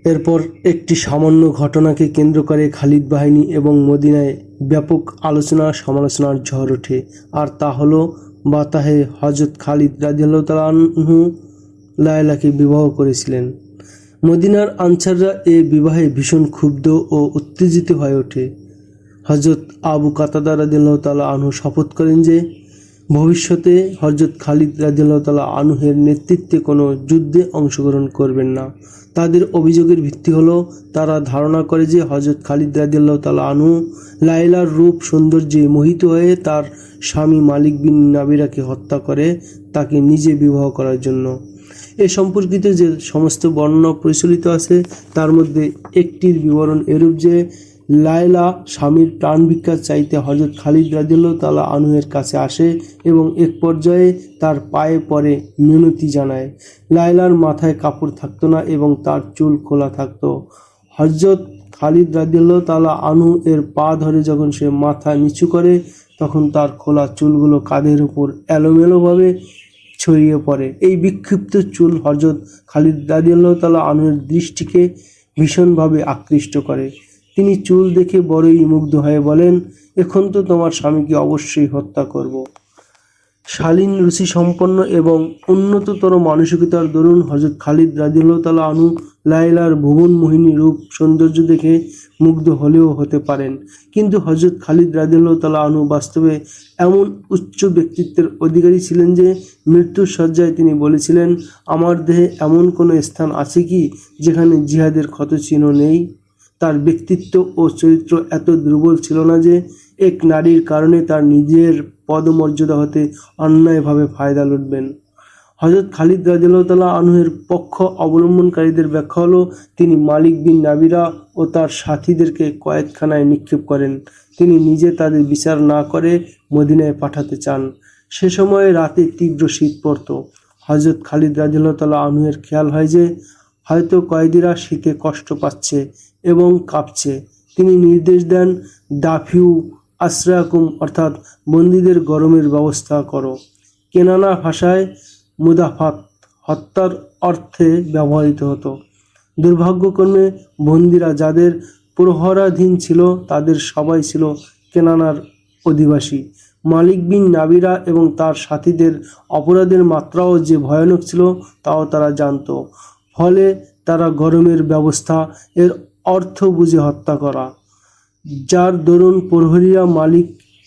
এরপর একটি সামান্য ঘটনাকে কেন্দ্র করে খালিদ বাহিনী এবং মদিনায় ব্যাপক আলোচনা সমালোচনার ঝড় ওঠে, আর তা হলো বাতাহে হযরত খালিদ রাদিয়াল্লাহু তাআলা আনহু লায়লাকে বিবাহ করেছিলেন। মদিনার আনসাররা এ বিবাহে ভীষণ ক্ষুব্ধ ও উত্তেজিত হয়ে ওঠে। হযরত আবু কাতাদা রাদিয়াল্লাহু তাআলা আনহু শপথ করেন যে ভবিষ্যতে হযরত খালিদ রাদিয়াল্লাহু তাআলা আনহুর নেতৃত্বে কোনো যুদ্ধে অংশগ্রহণ করবেন না। তাদের অভিযোগের ভিত্তি হলো তারা ধারণা করে যে হযরত খালিদ রাদিয়াল্লাহু তাআলা আনহু লায়লার রূপ সৌন্দর্যে মোহিত হয়ে তার স্বামী মালিক বিন নাবিরাকে হত্যা করে তাকে নিজে বিবাহ করার জন্য। এ সম্পর্কিত যে সমস্ত বর্ণনা প্রচলিত আছে তার মধ্যে একটির বিবরণ এরূপ যে লায়লা স্বামীর প্রাণ ভিক্ষা চাইতে হযরত খালিদ রাদিয়াল্লাহু তাআলা আনহুর কাছে আসে এবং এক পর্যায়ে তার পায়ে পড়ে মিনতি জানায়। লায়লার মাথায় কাপড় থাকতো না এবং তার চুল খোলা থাকতো। হযরত খালিদ রাদিয়াল্লাহু তাআলা আনহু এর পা ধরে যখন সে মাথা নিচু করে তখন তার খোলা চুলগুলো কাঁধের উপর এলোমেলোভাবে ছড়িয়ে পড়ে। এই বিক্ষিপ্ত চুল হযরত খালিদ রাদিয়াল্লাহু তাআলা আনহুর দৃষ্টিকে ভীষণভাবে আকৃষ্ট করে। তিনি চুল দেখে বড়ই মুগ্ধ হয়ে বলেন, এখন তো তোমার স্বামীকে অবশ্যই হত্যা করব। শালীন রুচি সম্পন্ন এবং উন্নততর মানসিকতার দরুন হযরত খালিদ রাদিয়াল্লাহু তাআলা আনহু লায়লার ভুবন মোহিনী রূপ সৌন্দর্য দেখে মুগ্ধ হলেও হতে পারেন, কিন্তু হযরত খালিদ রাদিয়াল্লাহু তাআলা আনহু বাস্তবে এমন উচ্চ ব্যক্তিত্বের অধিকারী ছিলেন যে মৃত্যুর শয্যায় তিনি বলেছিলেন, আমার দেহে এমন কোনো স্থান আছে কি যেখানে জিহাদের ক্ষতচিহ্ন নেই। তার ব্যক্তিত্ব ও চরিত্র এত দুর্বল ছিল না যে এক নারীর কারণে তার নিজের পদমর্যাদা হতে অন্যায়ভাবে ফায়দা লুটবেন। হযরত খালিদ রাদিয়াল্লাহু তাআলা আনহুর পক্ষ অবলম্বনকারীদের ব্যাখ্যা হলো তিনি মালিক বিন নাবিরা ও তার সাথীদেরকে কয়েদখানায় নিক্ষেপ করেন। তিনি নিজে তাদের বিচার না করে মদিনায় পাঠাতে চান। সে সময়ে রাতে তীব্র শীত পড়ত। হযরত খালিদ রাদিয়াল্লাহু তাআলা আনহুর খেয়াল হয় যে হয়তো কয়েদিরা শীতে কষ্ট পাচ্ছে এবং কাঁপছে। তিনি নির্দেশ দেন, দাফিউ আসরাকুম অর্থাৎ বন্দীদের গরমের ব্যবস্থা করো। কেনানা ভাষায় মুদাফাত হত্যার অর্থে ব্যবহৃত হতো। দুর্ভাগ্যক্রমে বন্দীরা যাদের প্রহরাধীন ছিল তাদের সবাই ছিল কেনানার অধিবাসী। মালিক বিন নাবিরা এবং তার সাথীদের অপরাধের মাত্রাও যে ভয়ানক ছিল তাও তারা জানত। ফলে তারা গরমের ব্যবস্থা এর অর্থ বুঝে হত্যা করা, যার দরুন প্রহরীরা মালিক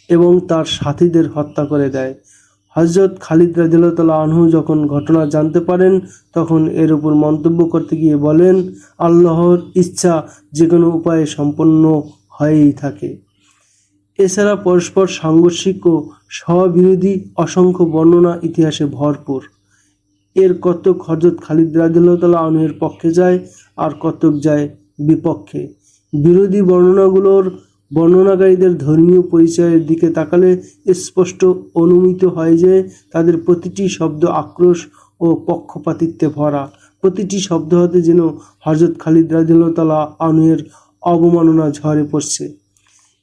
এবং তার সাথীদের হত্যা করে দেয়। হযরত খালিদ রাদিয়াল্লাহু তাআলা আনহু যখন ঘটনা জানতে পারেন তখন এর উপর মন্তব্য করতে গিয়ে বলেন, আল্লাহর ইচ্ছা যে কোনো উপায়ে সম্পন্ন হয়েই থাকে। এছাড়া পরস্পর সাংঘর্ষিক ও স্ববিরোধী অসংখ্য বর্ণনা ইতিহাসে ভরপুর। এর কতক হযরত খালিদ রাদিয়াল্লাহু তাআলা আনহুর পক্ষে যায় আর কতক যায় বিপক্ষে। বিরোধী বর্ণনাগুলোর বর্ণনাকারীদের ধর্মীয় পরিচয়ের দিকে তাকালে স্পষ্ট অনুমিত হয় যে তাদের প্রতিটি শব্দ আক্রোশ ও পক্ষপাতিত্বে ভরা। প্রতিটি শব্দ হতে যেন হযরত খালিদ রাদিয়াল্লাহু তাআলা আনহুর অবমাননা ঝরে পড়ছে।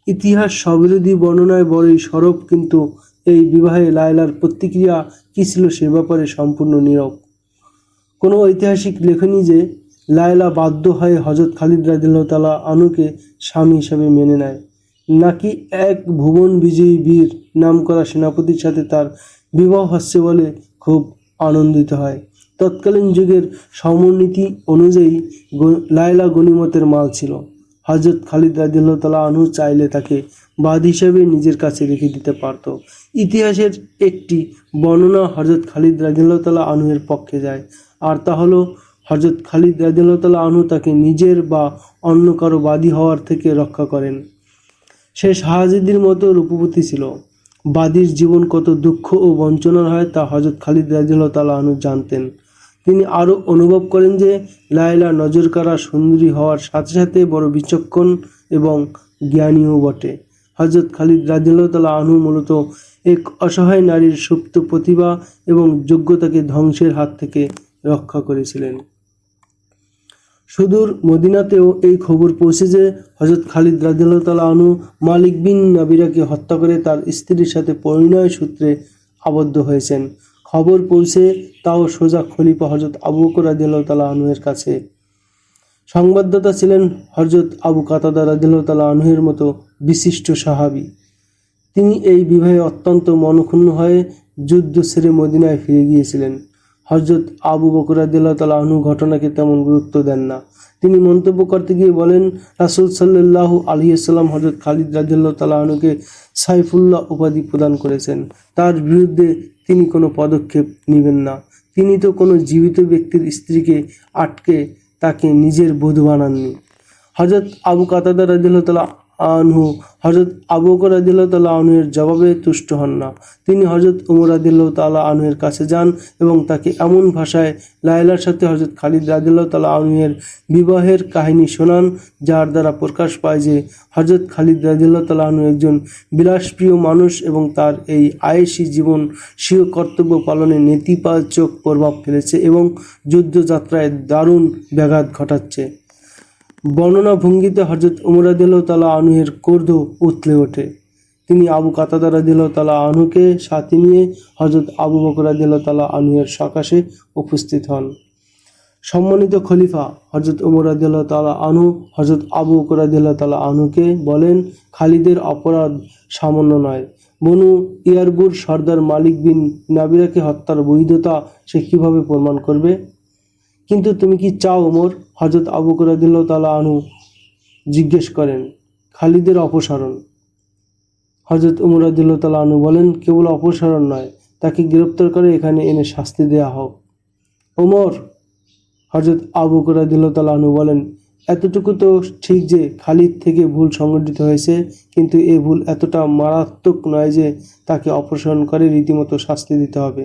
ইতিহাস স্ববিরোধী বর্ণনায় বড়ই সরব, কিন্তু এই বিবাহে লায়লার প্রতিক্রিয়া কী ছিল সে ব্যাপারে সম্পূর্ণ নীরব। কোনো ঐতিহাসিক লেখেনি যে লায়লা বাধ্য হয়ে হযরত খালিদ রাদিয়াল্লাহু তাআলা আনহুকে স্বামী হিসেবে মেনে নেয়, নাকি এক ভুবন বিজয়ী বীর নামকরা সেনাপতির সাথে তার বিবাহ হচ্ছে বলে খুব আনন্দিত হয়। তৎকালীন যুগের সমরনীতি অনুযায়ী লায়লা গনিমতের মাল ছিল। হযরত খালিদ রাদিয়াল্লাহু তাআলা আনহু চাইলে তাকে বাদী হিসেবে নিজের কাছে রেখে দিতে পারত। ইতিহাসের একটি বর্ণনা হযরত খালিদ রাদিয়াল্লাহু তাআলা আনহুর পক্ষে যায়, আর তা হলো হযরত খালিদ রাদিয়াল্লাহু তাআলা আনহু তাকে নিজের বা অন্য কারো বাদী হওয়ার থেকে রক্ষা করেন। সে শাহজাদির মতো রূপবতী ছিল। বাদীর জীবন কত দুঃখ ও বঞ্চনার হয় তা হযরত খালিদ রাদিয়াল্লাহু তাআলা আনহু জানতেন। তিনি আরও অনুভব করেন যে লায়লা নজরকাড়া সুন্দরী হওয়ার সাথে সাথে বড় বিচক্ষণ এবং জ্ঞানীও বটে। হযরত খালিদ রাদিয়াল্লাহু তাআলা আনহু মূলত এক অসহায় নারীর সুপ্ত প্রতিভা এবং যোগ্যতাকে ধ্বংসের হাত থেকে রক্ষা করেছিলেন। সুদূর মদিনাতেও এই খবর পৌঁছে যে হযরত খালিদ রাদিয়াল্লাহু তাআলা আনহু মালিক বিন নাবিরাকে হত্যা করে তার স্ত্রীর সাথে পরিণয় সূত্রে আবদ্ধ হয়েছেন। খবর পৌঁছে তাও সোজা খলিফা হযরত আবু বকর রাদিয়াল্লাহু তাআলা আনহুর কাছে। সংবাদদাতা ছিলেন হযরত আবু কাতাদা রাদিয়াল্লাহু তাআলা আনহুর মতো বিশিষ্ট সাহাবী। তিনি এই বিবাহে অত্যন্ত মনক্ষুণ্ণ হয়ে যুদ্ধ ছেড়ে মদিনায় ফিরে গিয়েছিলেন। হযরত আবু বকর রাদিয়াল্লাহু তাআলা আনহু ঘটনাকে তেমন গুরুত্ব দেন না। তিনি মন্তব্য করতে গিয়ে বলেন, রাসূল সাল্লাল্লাহু আলাইহি ওয়াসাল্লাম হযরত খালিদ রাদিয়াল্লাহু তাআলা আনহুকে সাইফুল্লাহ উপাধি প্রদান করেছেন। তার বিরুদ্ধে তিনি কোনো পদক্ষেপ নেবেন না। তিনি তো কোনো জীবিত ব্যক্তির স্ত্রীকে আটকে তাকে নিজের বধূ বানাননি। হযরত আবু কাতাদা রাদিয়াল্লাহু তাআলা আনহু হযরত আবু বকর রাদিয়াল্লাহু তাআলা আনহুর জবাবে তুষ্ট হন না। তিনি হযরত ওমর রাদিয়াল্লাহু তাআলা আনহুর কাছে যান এবং তাকে এমন ভাষায় লায়লার সাথে হযরত খালিদ রাদিয়াল্লাহু তাআলা আনহুর বিবাহের কাহিনী শোনান, যার দ্বারা প্রকাশ পায় যে হযরত খালিদ রাদিয়াল্লাহু তাআলা আনহু একজন বিলাসপ্রিয় মানুষ এবং তার এই আয়েশি জীবন স্বীয় কর্তব্য পালনে নেতিবাচক প্রভাব ফেলেছে এবং যুদ্ধযাত্রায় দারুণ ব্যাঘাত ঘটাচ্ছে। বর্ণনা ভঙ্গিতে হযরত ওমর রাদিয়াল্লাহু তাআলা আনহুর ক্রোধ উথলে ওঠে। তিনি আবু কাতাদা রাদিয়াল্লাহু তাআলা আনহুকে সাথে নিয়ে হযরত আবু বকর রাদিয়াল্লাহু তাআলা আনহুর সকাশে উপস্থিত হন। সম্মানিত খলিফা হযরত ওমর রাদিয়াল্লাহু তাআলা আনহু হযরত আবু বকর রাদিয়াল্লাহু তাআলা আনহুকে বলেন, খালিদের অপরাধ সামান্য নয়। বনু ইয়ারবুর সর্দার মালিক বিন নাবিরাকে হত্যার বৈধতা সে কিভাবে প্রমাণ করবে? কিন্তু তুমি কি চাও ওমর? হযরত আবু বকর রাদিয়াল্লাহু তাআলা আনহু জিজ্ঞেস করেন। খালিদের অপসারণ। হযরত ওমর রাদিয়াল্লাহু তাআলা আনহু বলেন, কেবল অপসারণ নয়, তাকে গ্রেফতার করে এখানে এনে শাস্তি দেয়া হোক। ওমর, হযরত আবু বকর রাদিয়াল্লাহু তাআলা আনহু বলেন, এতটুকু তো ঠিক যে খালিদ থেকে ভুল সংঘটিত হয়েছে, কিন্তু এই ভুল এতটা মারাত্মক নয় যে তাকে অপসারণ করে রীতিমতো শাস্তি দিতে হবে।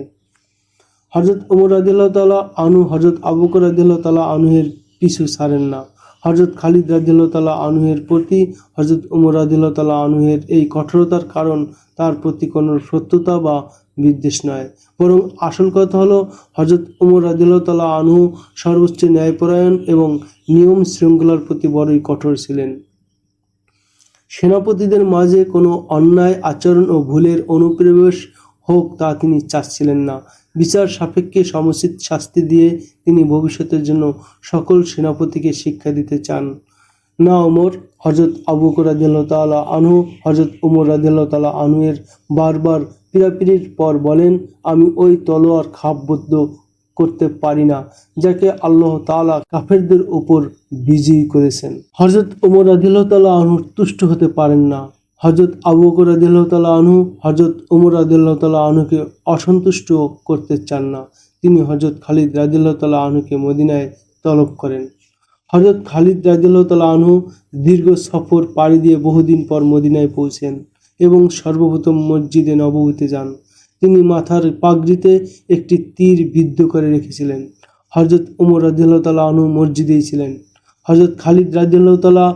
হযরত ওমর রাদিয়াল্লাহু তাআলা আনহু হযরত আবু বকর রাদিয়াল্লাহু তাআলা আনহুর পিছু ছাড়েন না। হযরত খালিদ রাদিয়াল্লাহু তাআলা আনহুর প্রতি হযরত ওমর রাদিয়াল্লাহু তাআলা আনহুর এই কঠোরতার কারণ তার প্রতি কোনো শত্রুতা বা বিদ্বেষ নয়, বরং আসল কথা হলো হযরত ওমর রাদিয়াল্লাহু তাআলা আনহু সর্বোচ্চ ন্যায়পরায়ণ এবং নিয়ম শৃঙ্খলার প্রতি বড়ই কঠোর ছিলেন। সেনাপতিদের মাঝে কোনো অন্যায় আচরণ ও ভুলের অনুপ্রবেশ হোক তা তিনি চাচ্ছিলেন না। বিচার সাপেক্ষে সমুচিত শাস্তি দিয়ে তিনি ভবিষ্যতের জন্য সকল সেনাপতিকে শিক্ষা দিতে চান। না ওমর, হযরত আবু বকর রাদিয়াল্লাহু তাআলা আনহু হযরত ওমর রাদিয়াল্লাহু তাআলা আনহুর বারবার পীড়াপিড়ির পর বলেন, আমি ওই তলোয়ার খাপবদ্ধ করতে পারি না যাকে আল্লাহ তাআলা কাফেরদের উপর বিজয়ী করেছেন। হযরত ওমর রাদিয়াল্লাহু তাআলা আনহু তুষ্ট হতে পারেন না। হযরত আবু বকর রাদিয়াল্লাহু তাআলা আনহু হযরত ওমর রাদিয়াল্লাহু তাআলা আনহুকে অসন্তুষ্ট করতে চান না। তিনি হযরত খালিদ রাদিয়াল্লাহু তাআলা আনহুকে মদিনায় তলব করেন। হযরত খালিদ রাদিয়াল্লাহু তাআলা আনহু দীর্ঘ সফর পাড়ি দিয়ে বহুদিন পর মদিনায় পৌঁছেন এবং সর্বপ্রথম মসজিদে নববীতে যান। তিনি মাথার পাগড়িতে একটি তীর বিদ্ধ করে রেখেছিলেন। হযরত ওমর রাদিয়াল্লাহু তাআলা আনহু মসজিদেই ছিলেন। হযরত খালিদ রাদিয়াল্লাহু তাআলা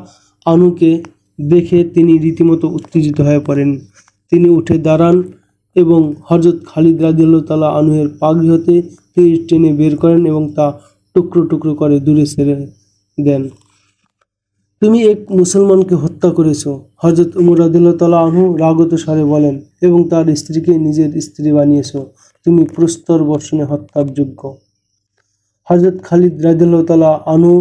আনহুকে দেখে তিনি রীতিমতো উত্তেজিত হয়ে পড়েন। তিনি উঠে দাঁড়ান এবং হযরত খালিদ রাদিয়াল্লাহু তাআলা আনহুর পাগড়ি হতে তীর টেনে বের করেন এবং তা টুকরো টুকরো করে দূরে ছেড়ে দেন। তুমি এক মুসলমানকে হত্যা করেছ, হযরত ওমর রাদিয়াল্লাহু তাআলা আনহু রাগত স্বরে বলেন, এবং তার স্ত্রীকে নিজের স্ত্রী বানিয়েছ। তুমি প্রস্তর বর্ষণে হত্যার যোগ্য। হযরত খালিদ রাদিয়াল্লাহু তাআলা আনহু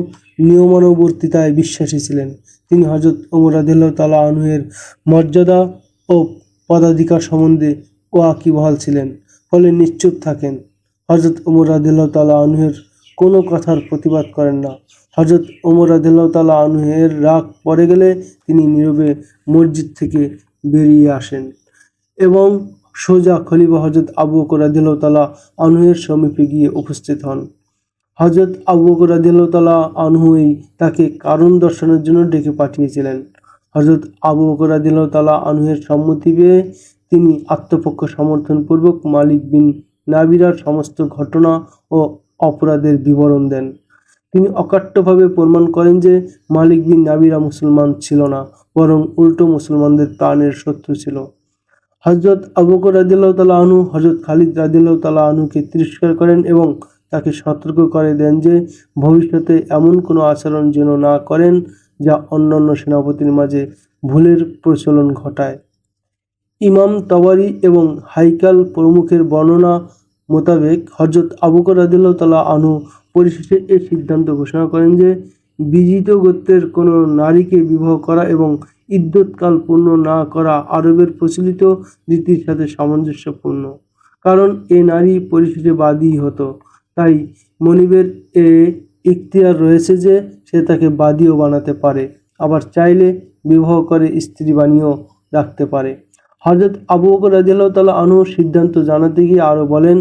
নিয়মানুবর্তিতায় বিশ্বাসী ছিলেন। তিনি হযরত ওমর রাদিয়াল্লাহু তাআলা আনহুর মর্যাদা ও পদাধিকার সম্বন্ধে ওয়াকিবহাল ছিলেন, ফলে নিশ্চুপ থাকেন। হযরত ওমর রাদিয়াল্লাহু তাআলা আনহুর কোনো কথার প্রতিবাদ করেন না। হযরত ওমর রাদিয়াল্লাহু তাআলা আনহুর রাগ পড়ে গেলে তিনি নীরবে মসজিদ থেকে বেরিয়ে আসেন এবং সোজা খলিফা হযরত আবু বকর রাদিয়াল্লাহু তাআলা আনহুর সমীপে গিয়ে উপস্থিত হন। হযরত আবু বকর রাদিয়াল্লাহু তাআলা আনহুই তাকে কারণ দর্শানোর জন্য ডেকে পাঠিয়েছিলেন। হযরত আবু বকর রাদিয়াল্লাহু তাআলা আনহুর সম্মতি পেয়ে তিনি আত্মপক্ষ সমর্থনপূর্বক মালিক বিন নাবিরার সমস্ত ঘটনা ও অপরাধের বিবরণ দেন। তিনি অকাট্যভাবে প্রমাণ করেন যে মালিক বিন নাবিরা মুসলমান ছিল না, বরং উল্টো মুসলমানদের প্রাণের শত্রু ছিল। হযরত আবু বকর রাদিয়াল্লাহু তাআলা আনহু হযরত খালিদ রাদিয়াল্লাহু তাআলা আনহুকে তিরস্কার করেন এবং তাকে সতর্ক করে দেন যে ভবিষ্যতে এমন কোনো আচরণ যেন না করেন যা অন্যান্য সেনাপতির মাঝে ভুলের প্রচলন ঘটায়। ইমাম তাবারি এবং হাইকাল প্রমুখের বর্ণনা মোতাবেক হযরত আবু বকর রাদিয়াল্লাহু তাআলা আনহু পরিশেষে এই সিদ্ধান্ত ঘোষণা করেন যে বিজিত গোত্রের কোনো নারীকে বিবাহ করা এবং ইদ্যৎকাল পূর্ণ না করা আরবের প্রচলিত রীতির সাথে সামঞ্জস্যপূর্ণ, কারণ এ নারী পরিশেষে বাদী হতো। তাই মনিবের এ ইখতিয়ার রয়েছে যে সে তাকে বাদীও বানাতে পারে, আবার চাইলে বিবাহ করে স্ত্রী বানিয়েও রাখতে পারে। হযরত আবু বকর রাদিয়াল্লাহু তাআলা আনহু সিদ্ধান্ত জানাতে গিয়ে আরও বলেন,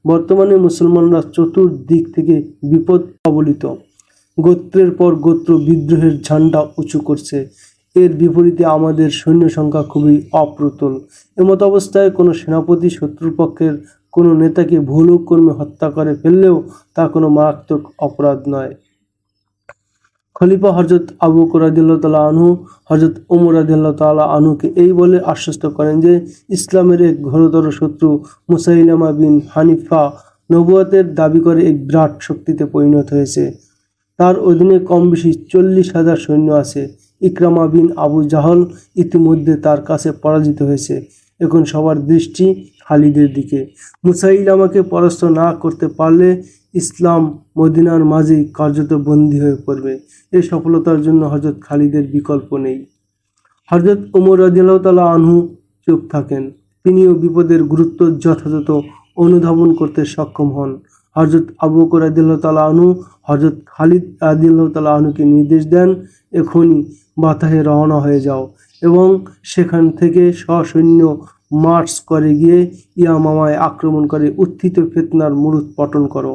বর্তমানে মুসলমানরা চতুর্দিক থেকে বিপদ কবলিত, গোত্রের পর গোত্র বিদ্রোহের ঝান্ডা উঁচু করছে। এর বিপরীতে আমাদের সৈন্য সংখ্যা খুবই অপ্রতুল। এমত অবস্থায় কোনো সেনাপতি শত্রুপক্ষের কোনো নেতাকে ভুলক্রমে হত্যা করে ফেললেও তা কোনো মারাত্মক অপরাধ নয়। খলিফা হযরত আবু বকর রাদিয়াল্লাহু তাআলা আনহু হযরত ওমর রাদিয়াল্লাহু তাআলা আনহুকে এই বলে আশ্বস্ত করেন যে ইসলামের এক ঘোরতর শত্রু মুসাইলামা বিন হানিফা নবুয়তের দাবি করে এক বিরাট শক্তিতে পরিণত হয়েছে। তার অধীনে কম বেশি 40,000 সৈন্য আছে। ইকরামা বিন আবু জাহল ইতিমধ্যে তার কাছে পরাজিত হয়েছে। এখন সবার দৃষ্টি খালিদের দিকে। মুসাইলামাকে পরাস্ত না করতে পারলে ইসলাম মদিনার মাঝেই কার্যত বন্দী হয়ে পড়বে। এই সফলতার জন্য হযরত খালিদের বিকল্প নেই। হযরত ওমর রাদিয়াল্লাহু তাআলা আনহু চুপ থাকেন। তিনিও বিপদের গুরুত্ব যথাযথ অনুধাবন করতে সক্ষম হন। হযরত আবু বকর রাদিয়াল্লাহু তাআলা আনহু হযরত খালিদ রাদিয়াল্লাহু তাআলা আনহুকে নির্দেশ দেন, এখনই বাতাহে রওনা হয়ে যাও এবং সেখান থেকে সসৈন্য মার্চ করে গিয়ে ইয়ামামায় আক্রমণ করে উত্থিত ফিতনার মূলোৎপাটন করো।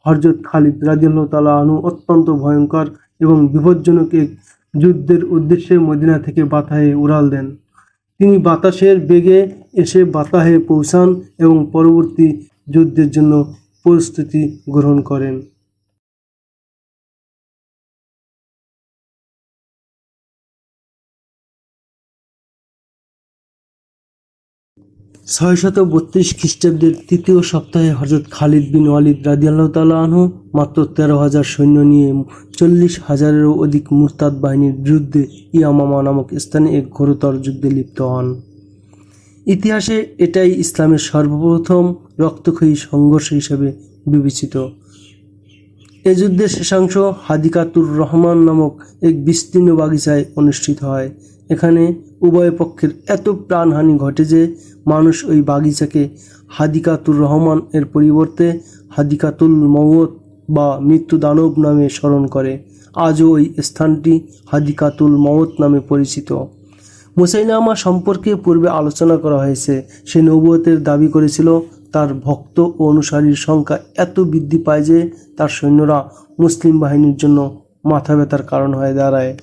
হযরত খালিদ রাদিয়াল্লাহু তাআলা আনহু অত্যন্ত ভয়ঙ্কর এবং বিপজ্জনক এক যুদ্ধের উদ্দেশ্যে মদিনা থেকে বাতাহে উড়াল দেন। তিনি বাতাসের বেগে এসে বাতাহে পৌঁছান এবং পরবর্তী যুদ্ধের জন্য প্রস্তুতি গ্রহণ করেন। 632 খ্রিস্টাব্দের তৃতীয় সপ্তাহে হযরত খালিদ বিন ওয়ালিদ রাদিয়াল্লাহু তাআলা আনহু মাত্র 13,000 সৈন্য নিয়ে 40,000-এরও অধিক মুরতাদ বাহিনীর বিরুদ্ধে ইয়ামামা নামক স্থানে এক ঘোরতর যুদ্ধে লিপ্ত হন। ইতিহাসে এটাই ইসলামের সর্বপ্রথম রক্তক্ষয়ী সংঘর্ষ হিসেবে বিবেচিত। এ যুদ্ধের শেষাংশ হাদিকাতুর রহমান নামক এক বিস্তীর্ণ বাগিচায় অনুষ্ঠিত হয়। এখানে উভয় পক্ষের এত প্রাণহানি ঘটে যে মানুষ ওই বাগিচাকে হাদিকাতুর রহমান এর পরিবর্তে হাদিকাতুল মওত বা মৃত্যু দানব নামে স্মরণ করে। আজও ওই স্থানটি হাদিকাতুল মওত নামে পরিচিত। মুসাইলামা সম্পর্কে পূর্বে আলোচনা করা হয়েছে। সে নবুয়তের দাবি করেছিল। তার ভক্ত ও অনুসারীর সংখ্যা এত বৃদ্ধি পায় যে তার সৈন্যরা মুসলিম বাহিনীর জন্য মাথা ব্যথার কারণ হয়ে দাঁড়ায়।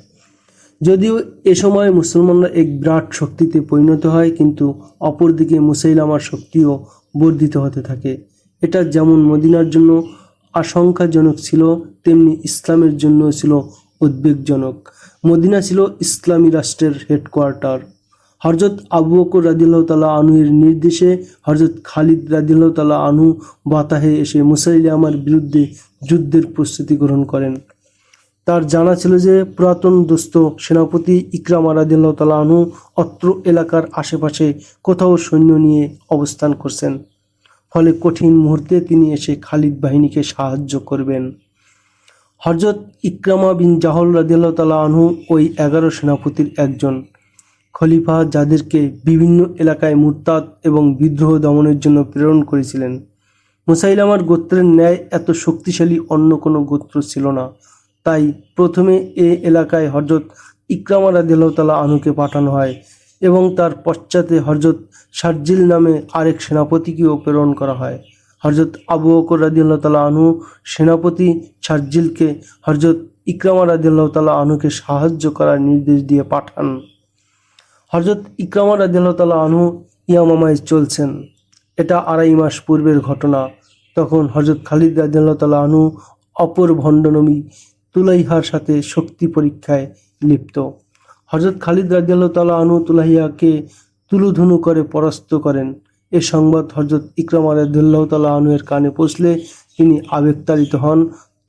যদিও এ সময় মুসলমানরা এক বিরাট শক্তিতে পরিণত হয়, কিন্তু অপরদিকে মুসাইলামার শক্তিও বর্ধিত হতে থাকে। এটা যেমন মদিনার জন্য আশঙ্কাজনক ছিল, তেমনি ইসলামের জন্য ছিল উদ্বেগজনক। মদিনা ছিল ইসলামী রাষ্ট্রের হেডকোয়ার্টার। হযরত আবু বকর রাদিয়াল্লাহু তাআলা আনহুর নির্দেশে হযরত খালিদ রাদিয়াল্লাহু তাআলা আনহু বাতাহে এসে মুসাইলামার বিরুদ্ধে যুদ্ধের প্রস্তুতি গ্রহণ করেন। তার জানা ছিল যে পুরাতন দোস্ত সেনাপতি ইকরামা রাদিয়াল্লাহু তাআলা আনহু অত্র এলাকার আশেপাশে কোথাও সৈন্য নিয়ে অবস্থান করছেন, ফলে কঠিন মুহূর্তে তিনি এসে খালিদ বাহিনীকে সাহায্য করবেন। হযরত ইকরামা বিন জাহল রাদিয়াল্লাহু তাআলা আনহু ওই 11 সেনাপতির একজন। খলিফা যাদেরকে বিভিন্ন এলাকায় মুরতাদ এবং বিদ্রোহ দমনের জন্য প্রেরণ করেছিলেন। মুসাইলামার গোত্রের ন্যায় এত শক্তিশালী অন্য কোনো গোত্র ছিল না। তাই প্রথমে এ এলাকায় হযরত ইকরামা রাদিয়াল্লাহু তাআলা আনহুকে পাঠানো হয় এবং তার পশ্চাতে হযরত শারজিল নামে আরেক সেনাপতিকেও প্রেরণ করা হয়। হযরত আবু বকর রাদিয়াল্লাহু তাআলা আনহু সেনাপতি শারজিলকে হযরত ইকরামা রাদিয়াল্লাহু তাআলা আনহুকে সাহায্য করার নির্দেশ দিয়ে পাঠান। হযরত ইকরামা রাদিয়াল্লাহু তাআলা আনহু ইয়ামামায় চলছেন। এটা 2.5 মাস পূর্বের ঘটনা। তখন হযরত খালিদ রাদিয়াল্লাহু তাআলা আনহু অপর ভণ্ডনবী তুলাইহার সাথে শক্তি পরীক্ষায় লিপ্ত। হযরত খালিদ রাদিয়াল্লাহু তাআলা আনহু তুলাইহাকে তুলোধুনু করে পরাস্ত করেন। এ সংবাদ হযরত ইকরামা রাদিয়াল্লাহু তাআলা আনহুর কানে পৌঁছলে তিনি আবেগতাড়িত হন।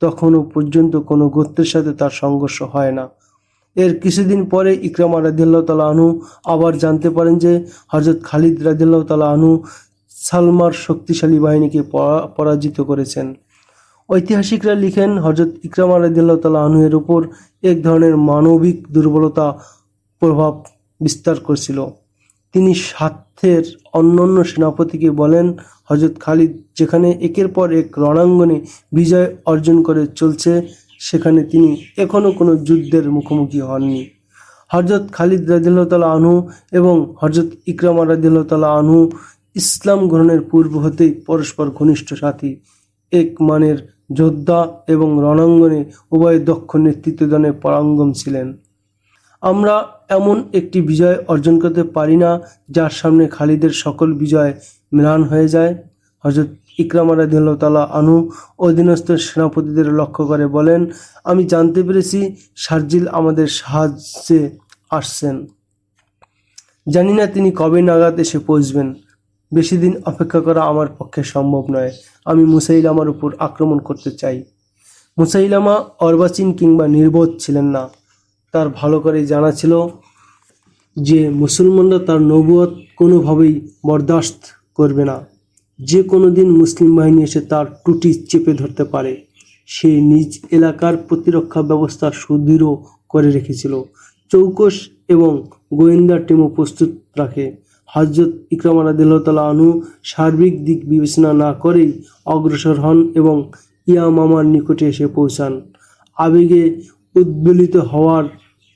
তখনও পর্যন্ত কোনো গোত্রের সাথে তার সংঘর্ষ হয় না। এর কিছুদিন পরে ইকরামা রাদিয়াল্লাহু তাআলা আনহু আবার জানতে পারেন যে হযরত খালিদ রাদিয়াল্লাহু তাআলা আনহু সালমার শক্তিশালী বাহিনীকে পরাজিত করেছেন। ঐতিহাসিকরা লিখেন হযরত ইকরামা রাদিয়াল্লাহু তাআলা আনহু এর উপর এক ধরনের মানবিক দুর্বলতা প্রভাব বিস্তার করছিল। তিনি সাথের অন্যান্য সেনাপতিকে বলেন, হযরত খালিদ যেখানে একের পর এক রণাঙ্গনে বিজয় অর্জন করে চলছে, সেখানে তিনি এখনো কোনো যুদ্ধের মুখোমুখি হননি। হযরত খালিদ রাদিয়াল্লাহু তাআলা আনহু এবং হযরত ইকরামা রাদিয়াল্লাহু তাআলা আনহু ইসলাম গ্রহণের পূর্ব হতেই পরস্পর ঘনিষ্ঠ সাথী, এক মানের যোদ্ধা এবং রণাঙ্গনে উভয় দক্ষ নেতৃত্বদানে পারঙ্গম ছিলেন। আমরা এমন একটি বিজয় অর্জন করতে পারি না যার সামনে খালিদের সকল বিজয় ম্লান হয়ে যায়। হযরত ইকরামা রাদিয়াল্লাহু তাআলা আনহু অধীনস্থ সেনাপতিদের লক্ষ্য করে বলেন, আমি জানতে পেরেছি শারজিল আমাদের সাহায্যে আসছেন। জানি না তিনি কবে নাগাদ এসে পৌঁছবেন। বেশি দিন অপেক্ষা করা আমার পক্ষে সম্ভব নয়। আমি মুসাইলামার উপর আক্রমণ করতে চাই। মুসাইলামা অর্বাচীন কিংবা নির্বোধ ছিলেন না। তার ভালো করেই জানা ছিল যে মুসলমানরা তার নবুয়ত কোনোভাবেই বরদাস্ত করবে না। যে কোনো দিন মুসলিম বাহিনী এসে তার টুটি চেপে ধরতে পারে। সে নিজ এলাকার প্রতিরক্ষা ব্যবস্থা সুদৃঢ় করে রেখেছিল। চৌকস এবং গোয়েন্দা টিমও প্রস্তুত রাখে। হযরত ইকরামা রাদিয়াল্লাহু তাআলা আনহু সার্বিক দিক বিবেচনা না করেই অগ্রসর হন এবং ইয়ামামার নিকটে এসে পৌঁছান। আবেগে উদ্বেলিত হওয়ার,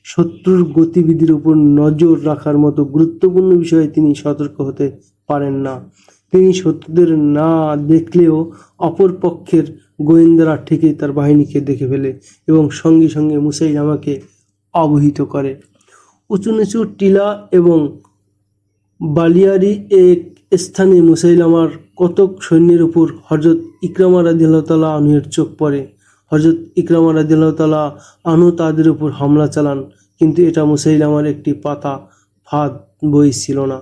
শত্রুর গতিবিধির উপর নজর রাখার মতো গুরুত্বপূর্ণ বিষয়ে তিনি সতর্ক হতে পারেন না। তিনি শত্রুদের না দেখলেও অপর পক্ষের গোয়েন্দারা ঠিকই তার বাহিনীকে দেখে ফেলে এবং সঙ্গে সঙ্গে মুসাইলামাকে অবহিত করে। উঁচু নিচু টিলা এবং বালিয়ারি এক স্থানে মুসাইলামার কতক সৈন্যের উপর হযরত ইকরামা রাদিয়াল্লাহু তাআলা আনহুর চোখ পড়ে। হযরত ইকরামা রাদিয়াল্লাহু তাআলা আনহু তাদের উপর হামলা চালান, কিন্তু এটা মুসাইলামার একটি পাতা ফাঁদ বই ছিল না।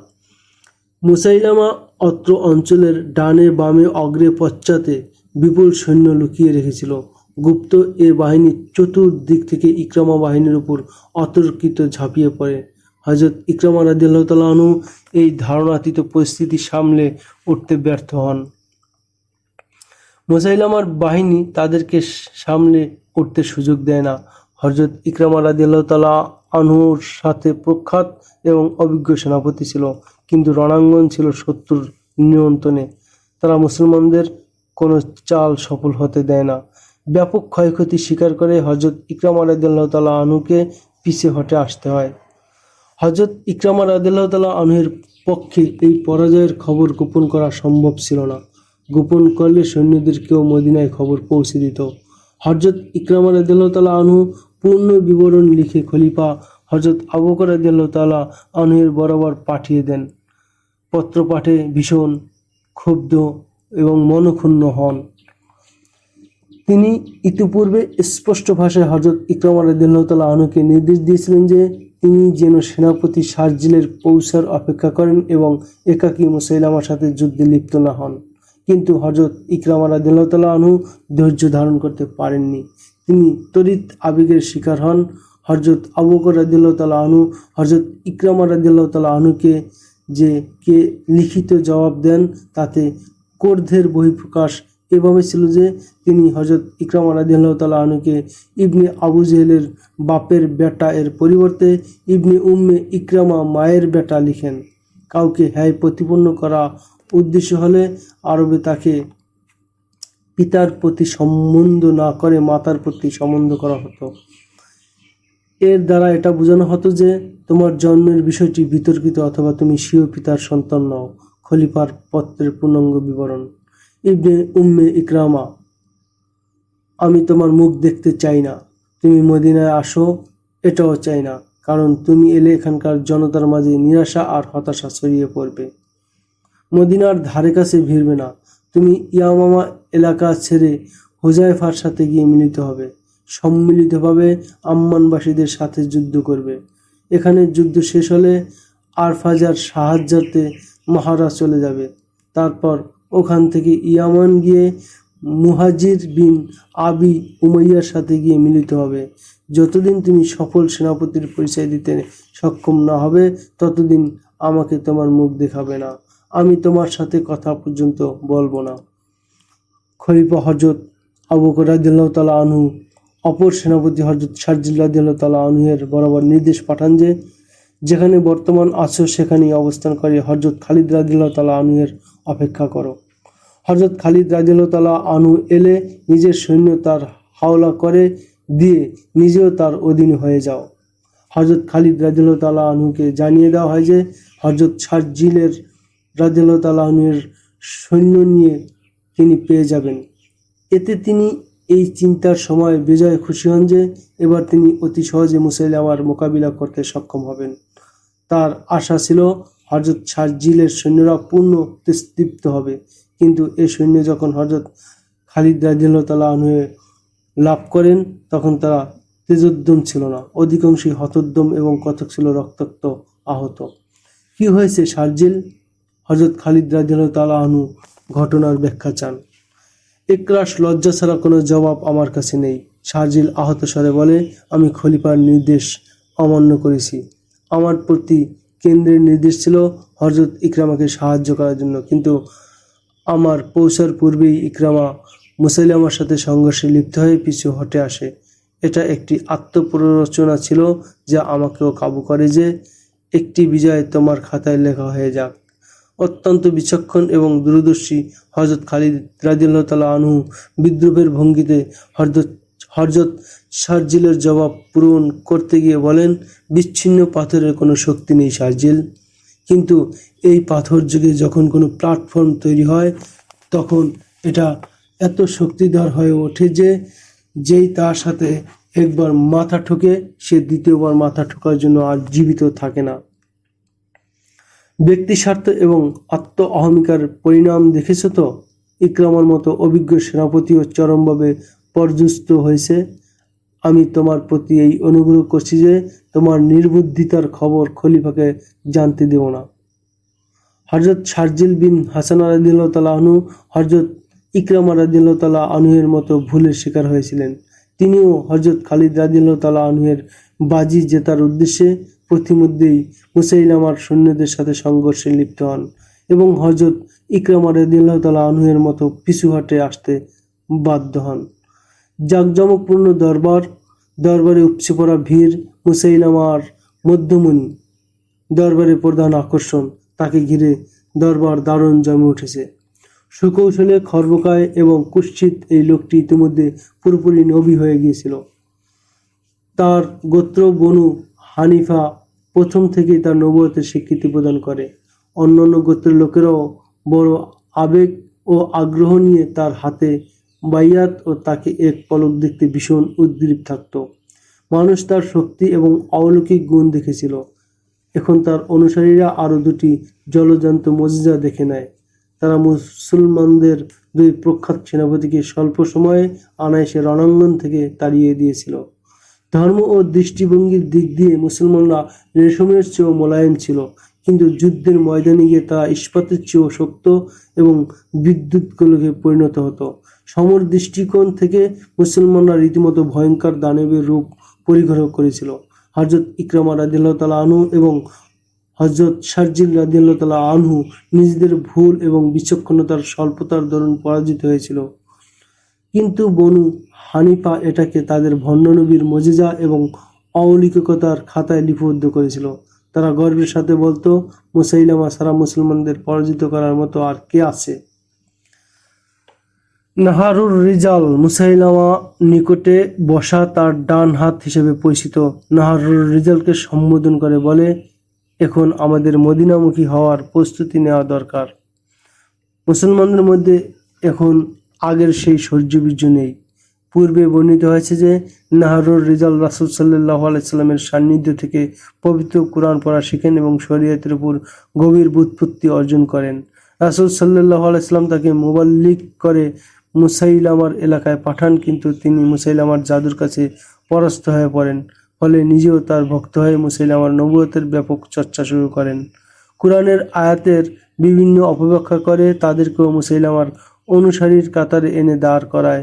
মুসাইলামা অত্র অঞ্চলের ডানে বামে অগ্রে পশ্চাতে বিপুল সৈন্য লুকিয়ে রেখেছিল। গুপ্ত এ বাহিনী চতুর্দিক থেকে ইকরামা বাহিনীর উপর অতর্কিত ঝাঁপিয়ে পড়ে। হযরত ইকরামা রাদিয়াল্লাহু তাআলা আনহু এই ধারণাতীত পরিস্থিতি সামলে উঠতে ব্যর্থ হন। মুসাইলামার বাহিনী তাদেরকে সামলে উঠতে সুযোগ দেয় না। হযরত ইকরামা রাদিয়াল্লাহু তাআলা আনহুর সাথে প্রখ্যাত এবং অভিজ্ঞ সেনাপতি ছিল, কিন্তু রণাঙ্গন ছিল শত্রুর নিয়ন্ত্রণে। তারা মুসলমানদের কোনো চাল সফল হতে দেয় না। ব্যাপক ক্ষয়ক্ষতি স্বীকার করে হযরত ইকরামা রাদিয়াল্লাহু তাআলা আনহুকে পিছে হটে আসতে হয়। হযরত ইকরামা রাদিয়াল্লাহু তাআলা আনহুর পক্ষে এই পরাজয়ের খবর গোপন করা সম্ভব ছিল না। গোপন করলে সৈন্যদেরকেও মদিনায় খবর পৌঁছে দিত। হযরত ইকরামা রাদিয়াল্লাহু তাআলা আনহু পূর্ণ বিবরণ লিখে খলিফা হযরত আবু বকর রাদিয়াল্লাহু তাআলা আনহুর বরাবর পাঠিয়ে দেন। পত্র পাঠে ভীষণ ক্ষুব্ধ এবং মনক্ষুণ্ণ হন। তিনি ইতিপূর্বে স্পষ্ট ভাষায় হযরত ইকরামা রাদিয়াল্লাহু তাআলা আনহুকে নির্দেশ দিয়েছিলেন যে তিনি যেন সেনাপতি শারজিলের পৌঁছার অপেক্ষা করেন এবং একাকী মুসাইলামার সাথে যুদ্ধে লিপ্ত না হন। কিন্তু হযরত ইকরামা রাদিয়াল্লাহু তাআলা আনহু ধৈর্য ধারণ করতে পারেননি। তিনি তড়িৎ আবেগের শিকার হন। হযরত আবু বকর রাদিয়াল্লাহু তাআলা আনহু হযরত ইকরামা রাদিয়াল্লাহু তাআলা আনহুকে কে লিখিত জবাব দেন, তাতে ক্রোধের বহিঃপ্রকাশ এভাবে ছিল যে তিনি হযরত ইকরামা রাদিয়াল্লাহু তাআলা আনহুকে ইবনে আবু জেহেলের বাপের বেটা এর পরিবর্তে ইবনে উম্মে ইকরামা মায়ের বেটা লিখেন। কাউকে হ্যায় প্রতিপন্ন করা উদ্দেশ্য হলে আরবে তাকে পিতার প্রতি সম্বন্ধ না করে মাতার প্রতি সম্বন্ধ করা হতো। এর দ্বারা এটা বোঝানো হতো যে তোমার জন্মের বিষয়টি বিতর্কিত অথবা তুমি স্বীয় পিতার সন্তান নও। খলিফার পত্রের পূর্ণাঙ্গ বিবরণ। ইবনে উম্মে ইকরামা, আমি তোমার মুখ দেখতে চাই না। তুমি মদিনায় আসো, এটাও চাই না, কারণ তুমি এলে এখানকার জনতার মাঝে নিরাশা আর হতাশা ছড়িয়ে পড়বে। মদিনার ধারে কাছে ভিড়বে না। তুমি ইয়ামামা এলাকা ছেড়ে হুযায়ফার সাথে গিয়ে মিলিত হবে। সম্মিলিতভাবে আম্মানবাসীদের সাথে যুদ্ধ করবে। এখানে যুদ্ধ শেষ হলে আরফাজার সাহায্যার্থে মাহারা চলে যাবে। তারপর ওখান থেকে ইয়ামান গিয়ে মুহাজির বিন আবি উমাইয়ার সাথে গিয়ে মিলিত হবে। যতদিন তুমি সফল সেনাপতির পরিচয় দিতে সক্ষম না হবে, ততদিন আমাকে তোমার মুখ দেখাবে না। আমি তোমার সাথে কথা পর্যন্ত বলবো না। খলিফা হযরত আবু বকর রাদিয়াল্লাহু তাআলা আনহু অপর সেনাপতি হযরত শারজিল রাদিয়াল্লাহু তাআলা আনহুর বরাবর নির্দেশ পাঠান যে যেখানে বর্তমান আছো সেখানেই অবস্থান করে হযরত খালিদ রাদিয়াল্লাহু তাআলা আনহুর অপেক্ষা করো। হযরত খালিদ রাদিয়াল্লাহু তাআলা আনহু এলে নিজের সৈন্য তার হাওলা করে দিয়ে নিজেও তার অধীন হয়ে যাও। হযরত খালিদ রাদিয়াল্লাহু তাআলা আনহুকে জানিয়ে দেওয়া হয় যে হযরত শারজিলের রাদিয়াল্লাহু তাআলা আনহুর সৈন্য নিয়ে তিনি পেয়ে যাবেন। এতে তিনি এই চিন্তার সময় বেজায় খুশি হন যে এবার তিনি অতি সহজে মুসাইলামার মোকাবিলা করতে সক্ষম হবেন। তার আশা ছিল হযরত শারজিলের সৈন্যরা পূর্ণ তেজদীপ্ত হবে, কিন্তু এই সৈন্য যখন হযরত খালিদ রাদিয়াল্লাহু তাআলা আনহু লাভ করেন তখন তারা তেজোদ্যম ছিল না, অধিকাংশই হতোদ্যম এবং কতক ছিল রক্তাক্ত আহত। কি হয়েছে শারজিল? হযরত খালিদ রাদিয়াল্লাহু তাআলা আনহু ঘটনার ব্যাখ্যা চান। একরাশ লজ্জা ছাড়া কোনো জবাব আমার কাছে নেই। শারজিল আহত স্বরে বলে, আমি খলিফার নির্দেশ অমান্য করেছি। আমার প্রতি কেন্দ্রের নির্দেশ ছিল হযরত ইকরামাকে সাহায্য করার জন্য, কিন্তু আমার পৌঁছার পূর্বেই ইকরামা মুসাইলামার সাথে সংঘর্ষে লিপ্ত হয়ে পিছু হটে আসে। এটা একটি আত্মপ্ররোচনা ছিল যা আমাকেও কাবু করে যে একটি বিজয় তোমার খাতায় লেখা হয়ে যাক। অত্যন্ত বিচক্ষণ এবং দূরদর্শী হযরত খালিদ রাদিয়াল্লাহু তাআলা আনহু বিদ্রুপের ভঙ্গিতে হযরত শারজিলের জবাব পূরণ করতে গিয়ে বলেন, বিচ্ছিন্ন পাথরের কোনো শক্তি নেই শারজিল, কিন্তু এই পাথর যুগে যখন কোনো প্ল্যাটফর্ম তৈরি হয় তখন এটা এত শক্তিধর হয়ে ওঠে যে যেই তার সাথে একবার মাথা ঠোকে সে দ্বিতীয়বার মাথা ঠোকার জন্য আর জীবিত থাকে না। ব্যক্তি স্বার্থ এবং আত্ম অহমিকার পরিণাম দেখেছ তো? ইকরামার মতো অভিজ্ঞ সেনাপতিও চরমভাবে পর্যুস্ত হয়েছে। আমি তোমার প্রতি এই অনুগ্রহ করছি যে তোমার নির্বুদ্ধিতার খবর খলিফাকে জানতে দেব না। হযরত শারজিল বিন হাসান রাদিয়াল্লাহু তাআলা আনহু হযরত ইকরামা রাদিয়াল্লাহু তাআলা আনহুর মতো ভুলের শিকার হয়েছিলেন। তিনিও হযরত খালিদ রাদিয়াল্লাহু তাআলা আনহুর বাজি জেতার উদ্দেশ্যে প্রতিমধ্যেই মুসাইলামার সৈন্যদের সাথে সংঘর্ষে লিপ্ত হন এবং হযরত ইকরামা রাদিয়াল্লাহু তাআলা আনহুর মতো পিছু হটে আসতে বাধ্য হন। জাঁকজমকপূর্ণ দরবারে উপচে পড়া ভিড় মুসাইলামার মধ্যমণি, দরবারের প্রধান আকর্ষণ। তাকে ঘিরে দরবার দারুণ জমে উঠেছে। সুকৌশলে খর্বকায় এবং কুৎসিত এই লোকটি ইতিমধ্যে পুরোপুরি নবী হয়ে গিয়েছিল। তার গোত্র বনু হানিফা প্রথম থেকেই তার নবুয়তের স্বীকৃতি প্রদান করে। অন্যান্য গোত্রের লোকেরাও বড় আবেগ ও আগ্রহ নিয়ে তার হাতে বাইয়াত ও তাকে এক পলক দেখতে ভীষণ উদ্গ্রীব থাকত। মানুষ তার শক্তি এবং অলৌকিক গুণ দেখেছিল। এখন তার অনুসারীরা আরও দুটি জলজান্ত মজিজা দেখে নেয়। তারা মুসলমানদের দুই প্রখ্যাত সেনাপতিকে স্বল্প সময়ে অনায়াসে রণাঙ্গন থেকে তাড়িয়ে দিয়েছিল। ধর্ম ও দৃষ্টিভঙ্গির দিক দিয়ে মুসলমানরা রেশমের চেয়েও মোলায়েম ছিল, কিন্তু যুদ্ধের ময়দানে গিয়ে তারা ইস্পাতের চেয়েও শক্ত এবং বিদ্যুৎ গোলকে পরিণত হতো। সমর দৃষ্টিকোণ থেকে মুসলমানরা রীতিমতো ভয়ঙ্কর দানবের রূপ পরিগ্রহ করেছিল। হযরত ইকরামা রাদিয়াল্লাহু তাআলা আনহু এবং হযরত শারজিল রাদিয়াল্লাহু তাআলা আনহু নিজেদের ভুল এবং বিচক্ষণতার স্বল্পতার দরুন পরাজিত হয়েছিল, কিন্তু বনু হানিফা এটাকে তাদের ভণ্ডনবীর মজিজা এবং অলৌকিকতার খাতায় লিপিবদ্ধ করেছিল। তারা গর্বের সাথে বলতো, মুসাইলামা সারা মুসলমানদের পরাজিত করার মতো আর কে আছে? নাহারুর রিজাল মুসাইলামা নিকটে বসা তার ডান হাত হিসেবে পরিচিত নাহারুর রিজালকে সম্বোধন করে বলে, এখন আমাদের মদিনামুখী হওয়ার প্রস্তুতি নেওয়া দরকার। মুসলমানদের মধ্যে এখন আগের সেই শৌর্যবীর্য নেই। পূর্বে বর্ণিত হয়েছে যে নাহারুর রিজাল রাসূল সাল্লাল্লাহু আলাইহি সাল্লামের সান্নিধ্য থেকে পবিত্র কুরআন পড়া শিখেন এবং শরীয়তের উপর গভীর ব্যুৎপত্তি অর্জন করেন। রাসূল সাল্লাল্লাহু আলাইহি সাল্লাম তাকে মুবাল্লিগ করে মুসাইলামার এলাকায় পাঠান, কিন্তু তিনি মুসাইলামার জাদুর কাছে পরাস্ত হয়ে পড়েন। ফলে নিজেও তার ভক্ত হয়ে মুসাইলামার নবুয়তের ব্যাপক চর্চা শুরু করেন। কুরআনের আয়াতের বিভিন্ন অপব্যাখ্যা করে তাদেরকেও মুসাইলামার অনুসারীর কাতারে এনে দাঁড় করায়,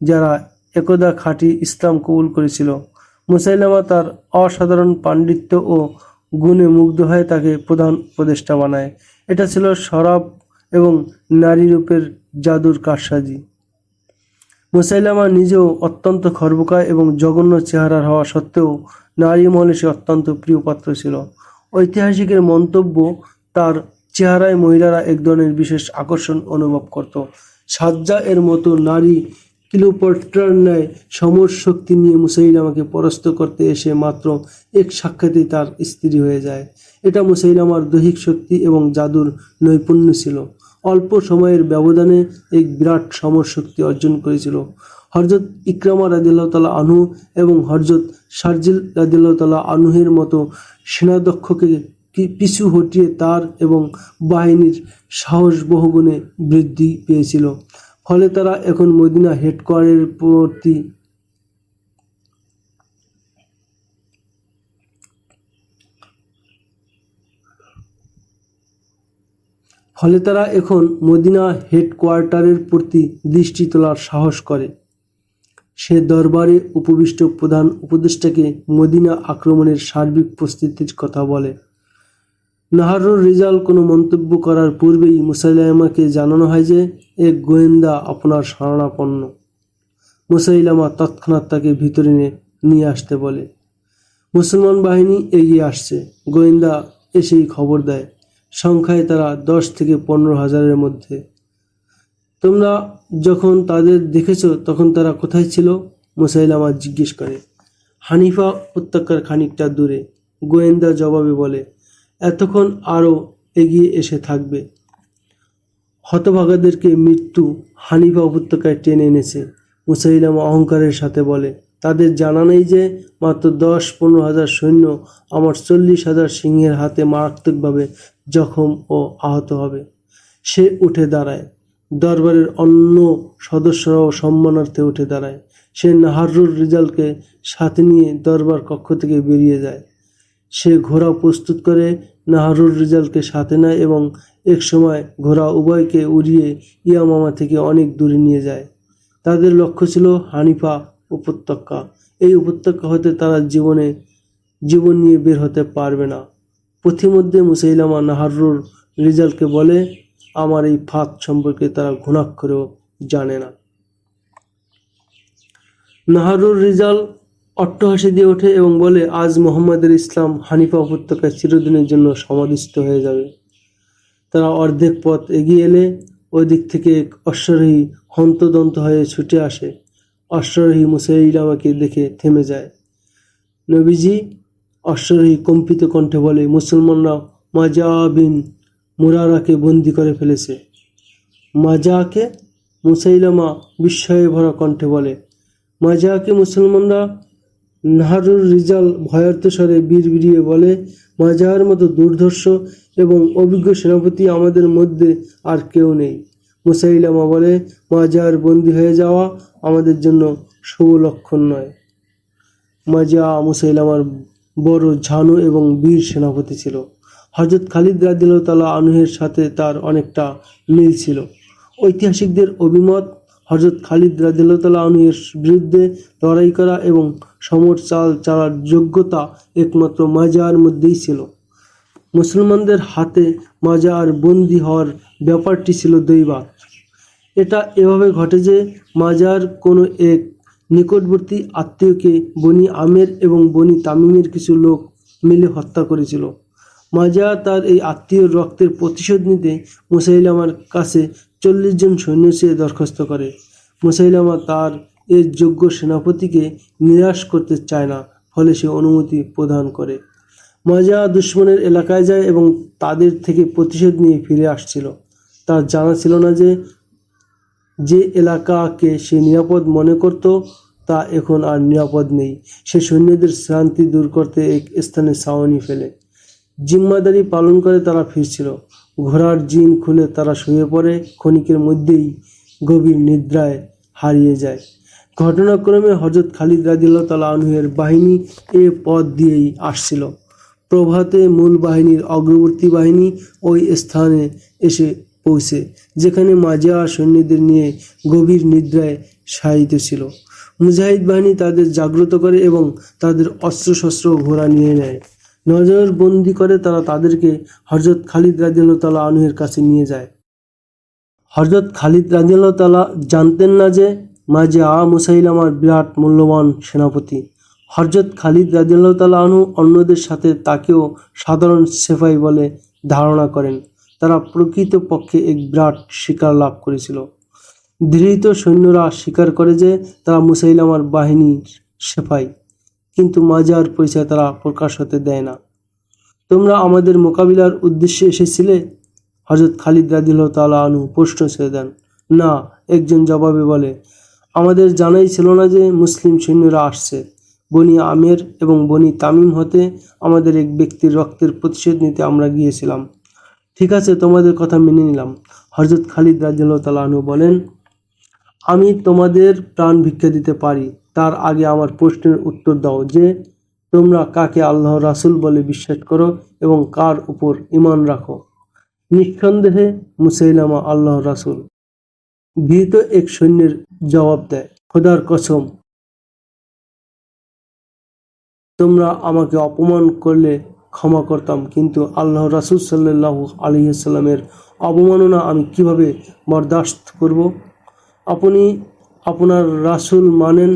যারা একদা খাঁটি ইসলাম কবুল করেছিল। মুসাইলামা তার অসাধারণ পাণ্ডিত্য ও গুণে মুগ্ধ হয়ে তাকে প্রধান উপদেষ্টা বানায়। এটা ছিল শরাব এবং নারী রূপের জাদুর কারসাজি। মুসাইলামা নিজেও অত্যন্ত খর্বকায় এবং জঘন্য চেহারার হওয়া সত্ত্বেও নারী মহলে সে অত্যন্ত প্রিয় পাত্র ছিল। ঐতিহাসিকের মন্তব্য, তার চেহারায় মহিলারা এক ধরনের বিশেষ আকর্ষণ অনুভব করত। সাজ্জা এর মতো নারী ক্লিওপেট্রার ন্যায় সমর শক্তি নিয়ে মুসাইলামাকে পরাস্ত করতে এসে মাত্র এক সাক্ষাতেই তার স্ত্রী হয়ে যায়। এটা মুসাইলামার দৈহিক শক্তি এবং জাদুর নৈপুণ্য ছিল। অল্প সময়ের ব্যবধানে এক বিরাট সমর শক্তি অর্জন করেছিল। হযরত ইকরামা রাদিয়াল্লাহু তাআলা আনহু এবং হযরত শারজিল রাদিয়াল্লাহু তাআলা আনহুর মতো সেনাধ্যক্ষকে পিছু হটিয়ে তার এবং বাহিনীর সাহস বহুগুণে বৃদ্ধি পেয়েছিল। ফলে তারা এখন মদিনা হেডকোয়ার্টারের প্রতি দৃষ্টি তোলার সাহস করে। সে দরবারে উপবিষ্ট প্রধান উপদেষ্টাকে মদিনা আক্রমণের সার্বিক প্রস্তুতির কথা বলে। নাহারুর রিজাল কোনো মন্তব্য করার পূর্বেই মুসাইলামাকে জানানো হয় যে এক গোয়েন্দা আপনার শরণাপন্ন। মুসাইলামা তৎক্ষণাৎ তাকে ভিতরে নিয়ে আসতে বলে। মুসলমান বাহিনী এগিয়ে আসছে। গোয়েন্দা এসেই খবর দেয়, সংখ্যায় তারা 10 থেকে 15,000-এর মধ্যে। তোমরা যখন তাদের দেখেছ তখন তারা কোথায় ছিল? মুসাইলামা জিজ্ঞেস করে। হানিফা উপত্যকার খানিকটা দূরে, গোয়েন্দা জবাবে বলে। এতক্ষণ আরও এগিয়ে এসে থাকবে। হতভাগাদেরকে মৃত্যু হানিফা উপত্যকায় টেনে এনেছে, মুসাইলামা অহংকারের সাথে বলে। তাদের জানা নেই যে মাত্র 10-15 হাজার সৈন্য আমার 40,000 সিংহের হাতে মারাত্মকভাবে জখম ও আহত হবে। সে উঠে দাঁড়ায়। দরবারের অন্য সদস্যরাও সম্মানার্থে উঠে দাঁড়ায়। সে নাহারুর রিজালকে সাথে নিয়ে দরবার কক্ষ থেকে বেরিয়ে যায়। সে ঘোড়া প্রস্তুত করে নাহারুর রিজালকে সাথে নেয় এবং একসময় ঘোড়া উভয়কে উড়িয়ে ইয়ামামা থেকে অনেক দূরে নিয়ে যায়। তাদের লক্ষ্য ছিল হানিফা উপত্যকা। এই উপত্যকা হতে তারা জীবন নিয়ে বের হতে পারবে না। পথিমধ্যে মুসাইলামা নাহারুর রিজালকে বলে, আমার এই ফাঁদ সম্পর্কে তারা ঘুণাক্ষরেও জানে না। নাহারুর রিজাল অট্টহাসি দিয়ে ওঠে এবং বলে, আজ মোহাম্মদের ইসলাম হানিফা উপত্যকায় চিরদিনের জন্য সমাধিস্থ হয়ে যাবে। তারা অর্ধেক পথ এগিয়ে এলে ওই দিক থেকে এক অশ্বারোহী হন্তদন্ত হয়ে ছুটে আসে। অশ্বারোহী মুসাইলামাকে দেখে থেমে যায়। নবীজি, অশ্বারোহী কম্পিত কণ্ঠে বলে, মুসলমানরা মাজা বিন মুরারাকে বন্দী করে ফেলেছে। মাজাকে? মুসাইলামা বিস্ময়ে ভরা কণ্ঠে বলে। মাজাকে মুসলমানরা? নাহারুর রিজাল ভয়ার্ত স্বরে বিড়বিড়িয়ে বলে, মাজার মতো দুর্ধর্ষ এবং অভিজ্ঞ সেনাপতি আমাদের মধ্যে আর কেউ নেই। মুসাইলামা বলে, মাজার বন্দী হয়ে যাওয়া আমাদের জন্য শুভ লক্ষণ নয়। মাজা মুসাইলামার বড় ঝানু এবং বীর সেনাপতি ছিল। হযরত খালিদ রাদিয়াল্লাহু তাআলা আনহুর সাথে তার অনেকটা মিল ছিল। ঐতিহাসিকদের অভিমত, হযরত খালিদ রাদিয়াল্লাহু তাআলা আনহুর বিরুদ্ধে লড়াই করা এবং সমর চালার যোগ্যতা একমাত্র মাজার মধ্যেই ছিল। মুসলমানদের হাতে মাজার বন্দী হওয়ার ব্যাপারটি ছিল দৈবাৎ। এটা এভাবে ঘটে যে মাজার কোনো এক নিকটবর্তী আত্মীয়কে বনি আমের এবং বনি তামিমের কিছু লোক মিলে হত্যা করেছিল। মাজা তার এই আত্মীয়র রক্তের প্রতিশোধ নিতে মুসাইলামার কাছে 40 জন সৈন্য চেয়ে দরখাস্ত করে। মুসাইলামা তার এর যোগ্য সেনাপতিকে নিরাশ করতে চায় না, ফলে সে অনুমতি প্রদান করে। মাজা দুশমনের এলাকায় যায় এবং তাদের থেকে প্রতিশোধ নিয়ে ফিরে আসছিল। তার জানা ছিল না যে এলাকাকে সে নিরাপদ মনে করত তা এখন আর নিরাপদ নেই। সে সৈন্যদের শ্রান্তি দূর করতে এক স্থানে ছাউনি ফেলে জিম্মাদারি পালন করে তারা ফিরছিল। ঘোড়ার জিন খুলে তারা শুয়ে পড়ে। ক্ষণিকের মধ্যেই গভীর নিদ্রায় হারিয়ে যায়। ঘটনাক্রমে হযরত খালিদ রাদিয়াল্লাহু তাআলা আনহুর বাহিনী এ পথ দিয়েই আসছিল। প্রভাতে মূল বাহিনীর অগ্রবর্তী বাহিনী ওই স্থানে এসে পৌঁছে, যেখানে মাজা সৈন্যদের নিয়ে গভীর নিদ্রায় শায়িত ছিল। মুজাহিদ বাহিনী তাদের জাগ্রত করে এবং তাদের অস্ত্রশস্ত্র ঘোড়া নিয়ে নেয়। নজরবন্দি করে তারা তাদেরকে হযরত খালিদ রাদিয়াল্লাহু তাআলা আনহুর কাছে নিয়ে যায়। হযরত খালিদ রাদিয়াল্লাহু তাআলা জানতেন না যে মাজা মুসাইলামার বিরাট মূল্যবান সেনাপতি। হযরত খালিদ রাদিয়াল্লাহু তাআলা আনহু অন্যদের সাথে তাকেও সাধারণ সেফাই বলে ধারণা করেন। তারা প্রকৃতপক্ষে এক বিরাট শিকার লাভ করেছিল। ধৃত সৈন্যরা স্বীকার করে যে তারা মুসাইলামার বাহিনীর সেফাই, কিন্তু মাজার পরিচয় তারা প্রকাশ হতে দেয় না। তোমরা আমাদের মোকাবিলার উদ্দেশ্যে এসেছিলে? হযরত খালিদ রাদিয়াল্লাহু তাআলা আনহু প্রশ্ন ছেড়ে দেন। না, একজন জবাবে বলে, আমাদের জানাই ছিল না যে মুসলিম সৈন্যরা আসছে। বনি আমের এবং বনি তামিম হতে আমাদের এক ব্যক্তির রক্তের প্রতিশোধ নিতে আমরা গিয়েছিলাম। ঠিক আছে, তোমাদের কথা মেনে নিলাম। হযরত খালিদ রাদিয়াল্লাহু তাআলা আনহু বলেন, আমি তোমাদের প্রাণ ভিক্ষা দিতে পারি, তার আগে আমার প্রশ্নের উত্তর দাও যে তোমরা কাকে আল্লাহর রাসূল বলে বিশ্বাস করো এবং কার উপর ঈমান রাখো। নিঃসন্দেহে মুসাইলামা আল্লাহর রাসূল। ভীত এক সৈন্যের জবাব দেয়, খোদার কসম, তোমরা আমাকে অপমান করলে ক্ষমা করতাম, কিন্তু আল্লাহর রাসূল সাল্লাল্লাহু আলাইহি ওয়াসাল্লামের অবমাননা আমি কিভাবে বরদাশত করব? আপনি আপনার রাসূল মানেন,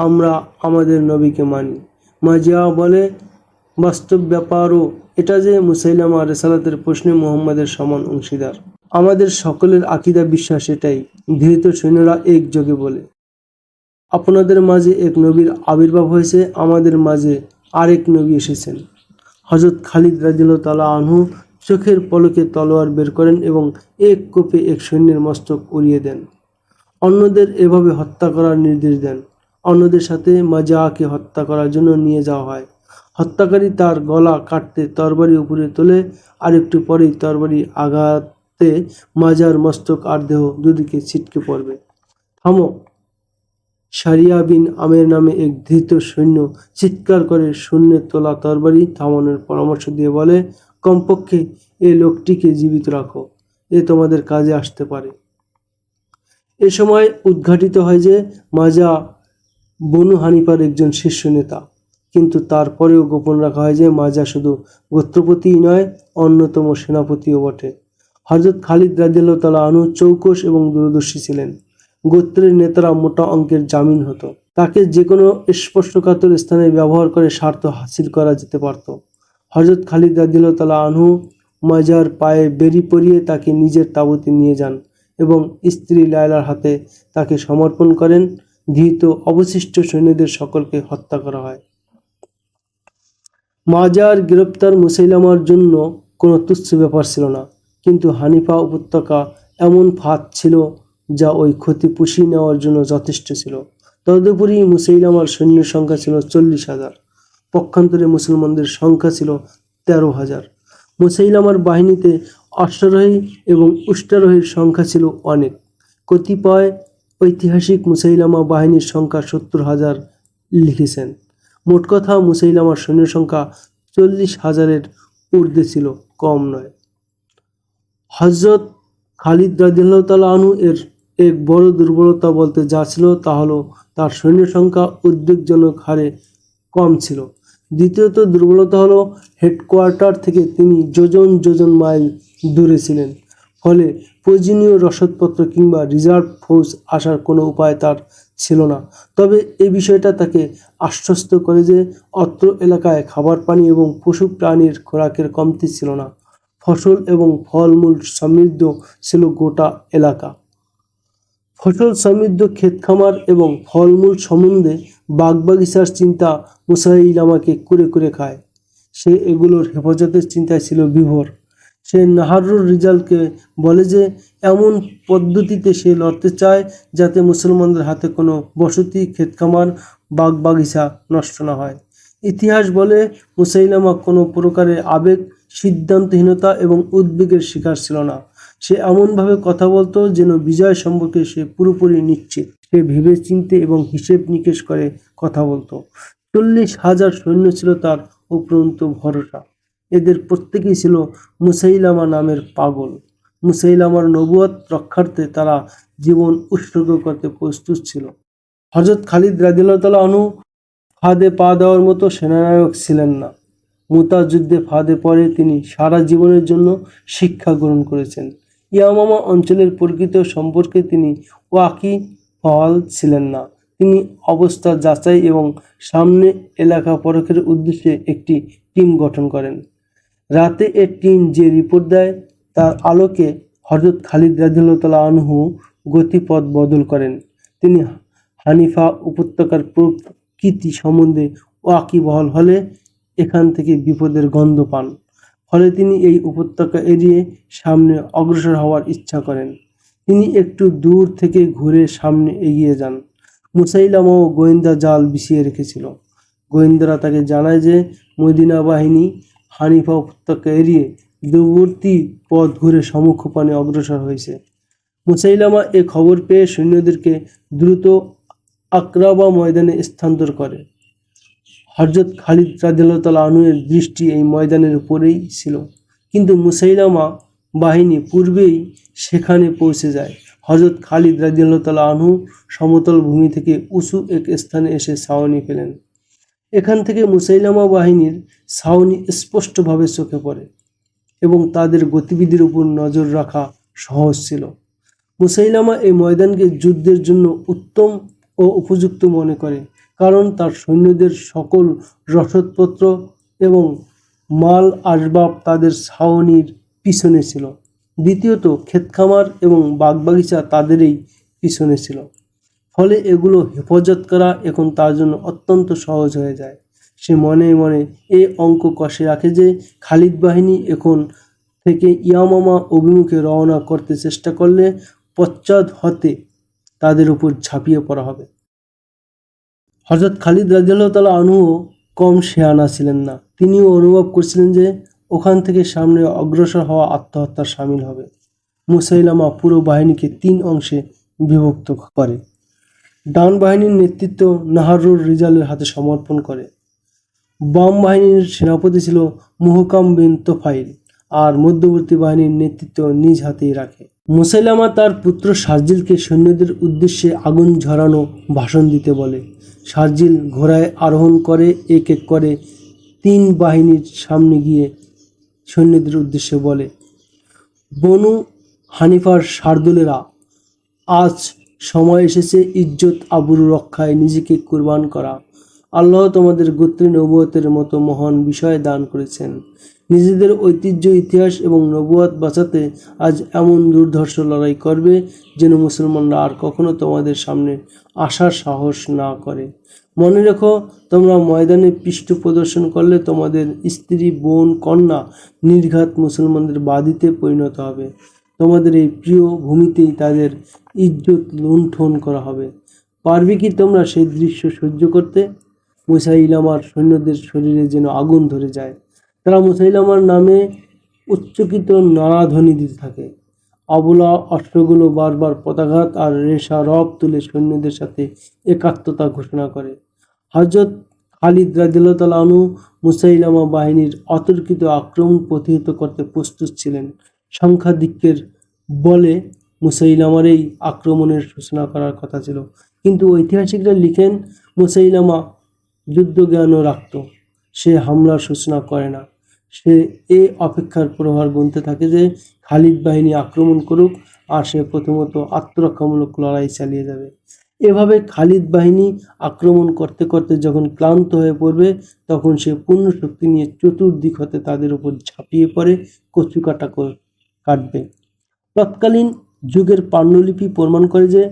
আমরা আমাদের নবীকে মানি। মাজা বলে, বাস্তব ব্যাপারও এটা যে মুসাইলামা রিসালাতের প্রশ্নে মুহাম্মাদের সমান অংশীদার। আমাদের সকলের আকীদা বিশ্বাস এটাই। ধৃত সৈন্যরা একযোগে বলে, আপনাদের মাঝে এক নবীর আবির্ভাব হয়েছে, আমাদের মাঝে আরেক নবী এসেছেন। হযরত খালিদ রাদিয়াল্লাহু তাআলা আনহু চোখের পলকে তলোয়ার বের করেন এবং এক কোপে এক সৈন্যের মস্তক উড়িয়ে দেন। অন্যদের এভাবে হত্যা করার নির্দেশ দেন। অন্যদের সাথে মাজাকে হত্যা করার জন্য নিয়ে যাওয়া হয়। হত্যাকারী তার গলা কাটতে তরবারি উপরে তোলে, আর একটু পরেই তরবারি আঘাতে মাজার মস্তক আর দেহ দুদিকে ছিটকে পড়বে। থামো! সারিয়া বিন আমের নামে এক ধৃত সৈন্য চিৎকার করে শূন্যে তোলা তরবারি থামানোর পরামর্শ দিয়ে বলে, কমপক্ষে এ লোকটিকে জীবিত রাখো, এ তোমাদের কাজে আসতে পারে। এ সময় উদ্ঘাটিত হয় যে মাজা বনু হানিফার একজন শীর্ষ নেতা, কিন্তু তারপরেও গোপন রাখা হয় যে মাজা শুধু গোত্রপতিই নয়, অন্যতম সেনাপতিও বটে। হযরত খালিদ রাদিয়াল্লাহু তাআলা আনহু চৌকস এবং দূরদর্শী ছিলেন। গোত্রের নেতারা মোটা অঙ্কের জামিন হতো। তাকে যে কোনো স্পর্শকাতর স্থানে ব্যবহার করে স্বার্থ হাসিল করা যেতে পারত। হযরত খালিদ রাদিয়াল্লাহু তাআলা আনহু মাজার পায়ে বেড়ি পরিয়ে তাকে নিজের তাঁবুতে নিয়ে যান এবং স্ত্রী লায়লার হাতে তাকে সমর্পণ করেন। ধৃত অবশিষ্ট সৈন্যদের সকলকে হত্যা করা হয়। মাজার গ্রেপ্তার মুসাইলামার জন্য কোনো তুচ্ছ ব্যাপার ছিল না, কিন্তু হানিফা উপত্যকা এমন ফাঁদ ছিল যা ওই ক্ষতি পুষিয়ে নেওয়ার জন্য যথেষ্ট ছিল। তদুপরি মুসাইলামার সৈন্যের সংখ্যা ছিল 40,000। পক্ষান্তরে মুসলমানদের সংখ্যা ছিল 13,000। মুসাইলামার বাহিনীতে অশ্বারোহী এবং উষ্ট্রারোহীর সংখ্যা ছিল অনেক। কতিপয় ঐতিহাসিক মুসাইলামা বাহিনীর সংখ্যা 70,000 লিখেছেন। মোট কথা মুসাইলামার সৈন্য সংখ্যা 40,000-এর ঊর্ধ্বে ছিল, কম নয়। হযরত খালিদ রাদিয়াল্লাহু তাআলা আনহু এর এক বড় দুর্বলতা বলতে যা ছিল তা হলো তার সৈন্য সংখ্যা উদ্বেগজনক হারে কম ছিল। দ্বিতীয়ত দুর্বলতা হলো হেডকোয়ার্টার থেকে তিনি যোজন যোজন মাইল দূরে ছিলেন, ফলে প্রয়োজনীয় রসদপত্র কিংবা রিজার্ভ ফোর্স আসার কোনো উপায় তার ছিল না। তবে এই বিষয়টা তাকে আশ্বস্ত করে যে অত্র এলাকায় খাবার পানি এবং পশু প্রাণীর খোরাকের কমতি ছিল না। ফসল এবং ফলমূল সমৃদ্ধ ছিল গোটা এলাকা। ফসল সমৃদ্ধ ক্ষেতখামার এবং ফলমূল সম্বন্ধে বাগবাগিচার চিন্তা মুসাইলামাকে কুরে কুরে খায়। সে এগুলোর হেফাজতের চিন্তায় ছিল বিভোর। সে নাহারুর রিজালকে বলে যে এমন পদ্ধতিতে সে লড়তে চায় যাতে মুসলমানদের হাতে কোনো বসতি, ক্ষেতখামার, বাগবাগিচা নষ্ট না হয়। ইতিহাস বলে মুসাইলামা কোনো প্রকারের আবেগ, সিদ্ধান্তহীনতা এবং উদ্বেগের শিকার ছিল না। সে এমনভাবে কথা বলতো যেন বিজয় সম্পর্কে সে পুরোপুরি নিশ্চিত। সে ভেবে চিন্তে এবং হিসেব নিকেশ করে কথা বলতো। 40,000 সৈন্য ছিল তার উপরন্ত ভরসা। এদের প্রত্যেকেই ছিল মুসাইলামা নামের পাগল। মুসাইলামার নবুয়ত রক্ষার্থে তারা জীবন উৎসর্গ করতে প্রস্তুত ছিল। হযরত খালিদ রাদিয়াল্লাহু তাআলা আনহু ফাঁদে পা দেওয়ার মতো সেনানায়ক ছিলেন না। মুতা যুদ্ধে ফাঁদে পড়ে তিনি সারা জীবনের জন্য শিক্ষা গ্রহণ করেছেন। ইয়ামামা অঞ্চলের প্রকৃত সম্পর্কে তিনি ওয়াকি হল ছিলেন না। তিনি অবস্থা যাচাই এবং সামনে এলাকা পরখের উদ্দেশ্যে একটি টিম গঠন করেন। রাতে এ টিম যে রিপোর্ট দেয় তার আলোকে হযরত খালিদ রাদিয়াল্লাহু তাআলা আনহু গতিপথ বদল করেন। তিনি হানিফা উপত্যকার প্রকৃতি সম্বন্ধে ওয়াকিবহাল হলে এখান থেকে বিপদের গন্ধ পান। ফলে তিনি এই উপত্যকা এড়িয়ে সামনে অগ্রসর হওয়ার ইচ্ছা করেন। তিনি একটু দূর থেকে ঘুরে সামনে এগিয়ে যান। মুসাইলামাও গোয়েন্দা জাল বিছিয়ে রেখেছিল। গোয়েন্দারা তাকে জানায় যে মদিনা বাহিনী হানিফা উপত্যকা এড়িয়ে দূরবর্তী পথ ঘুরে সম্মুখপানে অগ্রসর হয়েছে। মুসাইলামা এ খবর পেয়ে সৈন্যদেরকে দ্রুত আকরাবা ময়দানে স্থানান্তর করে। হযরত খালিদ রাদিয়াল্লাহু তাআলা আনহু-এর দৃষ্টি এই ময়দানের উপরেই ছিল, কিন্তু মুসাইলামা বাহিনী পূর্বেই সেখানে পৌঁছে যায়। হযরত খালিদ রাদিয়াল্লাহু তাআলা আনহু সমতল ভূমি থেকে উঁচু এক স্থানে এসে ছাউনি ফেলেন। এখান থেকে মুসাইলামা বাহিনীর ছাউনি স্পষ্টভাবে চোখে পড়ে এবং তাদের গতিবিধির উপর নজর রাখা সহজ ছিল। মুসাইলামা এই ময়দানকে যুদ্ধের জন্য উত্তম ও উপযুক্ত মনে করে, কারণ তার সৈন্যদের সকল রসদপত্র এবং মাল আসবাব তাদের ছাউনির পিছনে ছিল। দ্বিতীয়ত, ক্ষেতখামার এবং বাগবাগিচা তাদেরই পিছনে ছিল, ফলে এগুলো হেফাজত করা এখন তার জন্য অত্যন্ত সহজ হয়ে যায়। সে মনে মনে এ অঙ্ক কষে রাখে যে খালিদ বাহিনী এখন থেকে ইয়ামামা অভিমুখে রওনা করতে চেষ্টা করলে পশ্চাৎ হতে তাদের উপর ঝাঁপিয়ে পড়া হবে। হযরত খালিদ রাদিয়াল্লাহু তাআলা আনহুও কম শেয়ানা ছিলেন না। তিনিও অনুভব করছিলেন যে ওখান থেকে সামনে অগ্রসর হওয়া আত্মহত্যার শামিল হবে। মুসাইলামা পুরো বাহিনীকে ৩ অংশে বিভক্ত করে। ডান বাহিনীর নেতৃত্ব নাহারুর রিজালের হাতে সমর্পণ করে। বাম বাহিনীর সেনাপতি ছিল মুহকাম বিন তোফাইল, আর মধ্যবর্তী বাহিনীর নেতৃত্ব নিজ হাতেই রাখে। মুসাইলামা তার পুত্র শারজিলকে সৈন্যদের উদ্দেশ্যে আগুন ঝরানো ভাষণ দিতে বলে। শারজিল ঘোড়ায় আরোহণ করে এক এক করে ৩ বাহিনীর সামনে গিয়ে সৈন্যদের উদ্দেশ্যে বলে, বনু হানিফার শার্দুলেরা, আজ সময় এসেছে ইজ্জত আবরু রক্ষায় নিজেকে কুরবান করা। আল্লাহ তোমাদের গোত্রে নবুয়তের মতো মহান বিষয় দান করেছেন। নিজেদের ঐতিহ্য, ইতিহাস এবং নবুয়ত বাঁচাতে আজ এমন দুর্ধর্ষ লড়াই করবে যেন মুসলমানরা আর কখনো তোমাদের সামনে আসার সাহস না করে। মনে রেখো, তোমরা ময়দানে পৃষ্ঠ প্রদর্শন করলে তোমাদের স্ত্রী, বোন, কন্যা নির্ঘাত মুসলমানদের বাদীতে পরিণত হবে। তোমাদের এই প্রিয় ভূমিতেই তাদের ইজ্জত লুণ্ঠন করা হবে। পারবে কি তোমরা সেই দৃশ্য সহ্য করতে? মুসাইলামার সৈন্যদের শরীরে যেন আগুন ধরে যায়। তারা মুসাইলামার নামে উচ্চকিত নারাধ্বনি দিতে থাকে। অবলা অস্ত্রগুলো বারবার পদাঘাত আর রেশা রব তুলে সৈন্যদের সাথে একাত্মতা ঘোষণা করে। হযরত খালিদ রাদিয়াল্লাহু তাআলা আনহু মুসাইলামা বাহিনীর অতর্কিত আক্রমণ প্রতিহত করতে প্রস্তুত ছিলেন। সংখ্যাধিক্যের বলে মুসাইলামার এই আক্রমণের সূচনা করার কথা ছিল, কিন্তু ঐতিহাসিকরা লিখেন মুসাইলামা যুদ্ধজ্ঞানও রাখত। সে হামলার সূচনা করে না। সে এ অপেক্ষার প্রহার গুনতে থাকে যে খালিদ বাহিনী আক্রমণ করুক, আর সে প্রথমত আত্মরক্ষামূলক লড়াই চালিয়ে যাবে। এভাবে খালিদ বাহিনী আক্রমণ করতে করতে যখন ক্লান্ত হয়ে পড়বে, তখন সে পূর্ণ শক্তি নিয়ে চতুর্দিক হতে তাদের উপর ঝাঁপিয়ে পড়ে কচুকাটা কাটবে। তৎকালীন যুগের পাণ্ডুলিপি প্রমাণ করে যে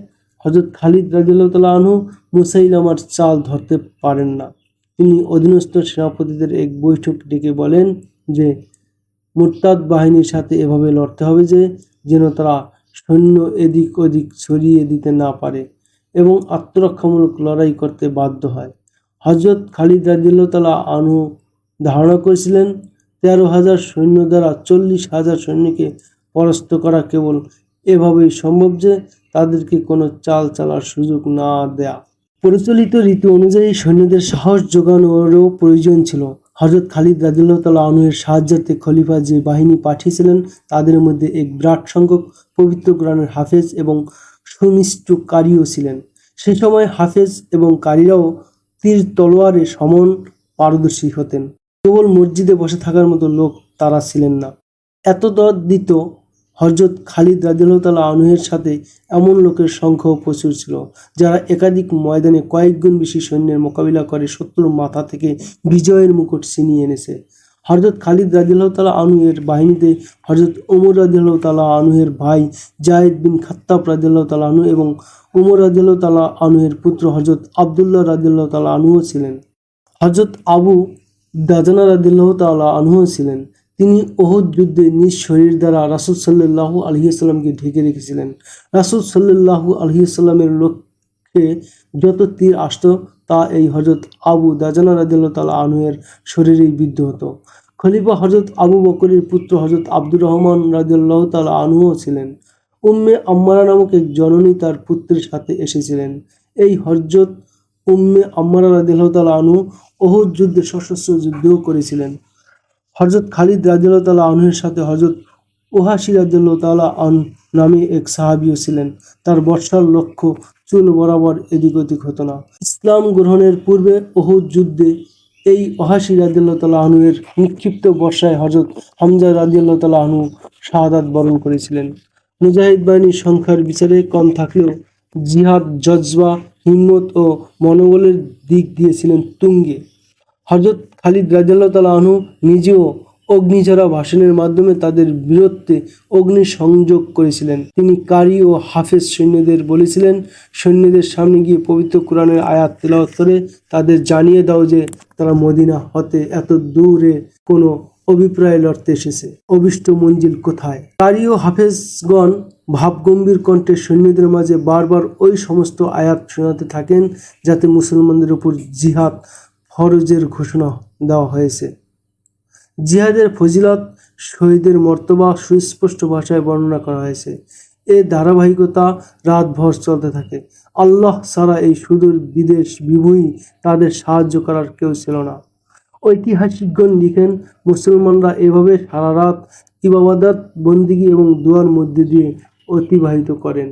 হযরত খালিদ রাদিয়াল্লাহু তাআলা আনহু মুসাইলামার চাল ধরতে পারেন না। তিনি অধীনস্থ সেনাপতিদের এক বৈঠক ডেকে বলেন যে মুরতাদ বাহিনীর সাথে এভাবে লড়তে হবে যে যেন তারা সৈন্য এদিক ওদিক ছড়িয়ে দিতে না পারে এবং আত্মরক্ষামূলক লড়াই করতে বাধ্য হয়। হযরত খালিদ রাদিয়াল্লাহু তাআলা আনহু ধারণা করেছিলেন ১৩,০০০ সৈন্য দ্বারা ৪০,০০০ সৈন্যকে পরাস্ত করা কেবল এভাবেই সম্ভব যে তাদেরকে কোনো চাল চালার সুযোগ না দেয়া। প্রচলিত রীতি অনুযায়ী সৈন্যদের সাহস যোগানোরও প্রয়োজন ছিল। হযরত খালিদ রাদিয়াল্লাহু তাআলা আনহু-এর সাহায্যার্থে খলিফা যে বাহিনী পাঠিয়েছিলেন তাদের মধ্যে এক বিরাট সংখ্যক পবিত্র কোরআনের হাফেজ এবং সুমিষ্ট কারিও ছিলেন। সে সময় হাফেজ এবং কারিরাও তীর তলোয়ারে সমান পারদর্শী হতেন। কেবল মসজিদে বসে থাকার মতো লোক তারা ছিলেন না। এতদ্দিত হযরত খালিদ রাদিয়াল্লাহু তাআলা আনহুর সাথে এমন লোকের সংখ্যাও প্রচুর ছিল, যারা একাধিক ময়দানে কয়েক গুণ বেশি সৈন্যের মোকাবিলা করে শত্রুর মাথা থেকে বিজয়ের মুকুট ছিনিয়ে এনেছে। হযরত খালিদ রাদিয়াল্লাহু তাআলা আনহু এর বাহিনীতে হযরত ওমর রাদিয়াল্লাহু তাআলা আনহু এর ভাই যায়েদ বিন খাত্তাব রাদিয়াল্লাহু তাআলা আনহু এবং ওমর রাদিয়াল্লাহু তাআলা আনহু এর পুত্র হযরত আব্দুল্লাহ রাদিয়াল্লাহু তাআলা আনহুও ছিলেন। হযরত আবু দাজানা রাদিয়াল্লাহু তাআলা আনহুও ছিলেন। তিনি উহুদ যুদ্ধে নিজ শরীর দ্বারা রাসূল সাল্লাল্লাহু আলাইহি ওয়াসাল্লামকে ঢেকে রেখেছিলেন। রাসূল সাল্লাল্লাহু আলাইহি ওয়াসাল্লামের লক্ষ্যে যত তীর আসত তা এই হযরত আবু দাজানা রাদিয়াল্লাহু তাআলা আনহু এর শরীরেই বিদ্ধ হতো। খলিফা হযরত আবু বকরের পুত্র হযরত আব্দুর রহমান রাদিয়াল্লাহু তাআলা আনহুও ছিলেন। উম্মে আম্মারা নামক এক জননী তার পুত্রের সাথে এসেছিলেন। এই হযরত উম্মে আম্মারা রাদিয়াল্লাহু তাআলা আনহু উহুদ যুদ্ধে সশস্ত্র যুদ্ধও করেছিলেন। হযরত খালিদ রাদিয়াল্লাহু তাআলা আনহুর সাথে হযরত ওহাশী রাদিয়াল্লাহু তাআলা নামে এক সাহাবীও ছিলেন। তার বর্ষার লক্ষ্য চুল বরাবর এদিক ওদিক হতো না। ইসলাম গ্রহণের পূর্বে উহুদ যুদ্ধে এই ওহাশী রাদিয়াল্লাহু তাআলা আনহু এর নিক্ষিপ্ত বর্ষায় হযরত হামজা রাদিয়াল্লাহু তাআলা আনহু শাহাদাত বরণ করেছিলেন। মুজাহিদ বাহিনীর সংখ্যার বিচারে কম থাকলেও জিহাদ জজবা, হিম্মত ও মনোবলের দিক দিয়ে ছিলেন তুঙ্গে। হযরত খালিদ রাদিয়াল্লাহু তাআলা আনহু নিজেও অগ্নিঝরা ভাষণের মাধ্যমে তাদের বীরত্বে অগ্নি সংযোগ করেছিলেন। তিনি কারি ও হাফেজ সৈন্যদের বলেছিলেন, সৈন্যদের সামনে গিয়ে পবিত্র কোরআনের আয়াত তেলাওয়াত করে তাদের জানিয়ে দাও যে তারা মদিনা হতে এত দূরে কোনো অভিপ্রায় লড়তে এসেছে, অভিষ্ট মঞ্জিল কোথায়। কারি ও হাফেজগণ ভাবগম্ভীর কণ্ঠে সৈন্যদের মাঝে বারবার ওই সমস্ত আয়াত শোনাতে থাকেন যাতে মুসলমানদের উপর জিহাদ ফরজের ঘোষণা দেওয়া হয়েছে। জিহাদের ফজিলত, শহীদের মর্তবা সুস্পষ্ট ভাষায় বর্ণনা করা হয়েছে। এ ধারাবাহিকতা রাতভর চলতে থাকে। আল্লাহ ছাড়া এই সুদূর বিদেশ বিভূঁই তাদের সাহায্য করার কেউ ছিল না। ঐতিহাসিকগণ লিখেন, মুসলমানরা এভাবে সারা রাত ইবাদত, বন্দিগি এবং দোয়ার মধ্যে দিয়ে অতিবাহিত করেন।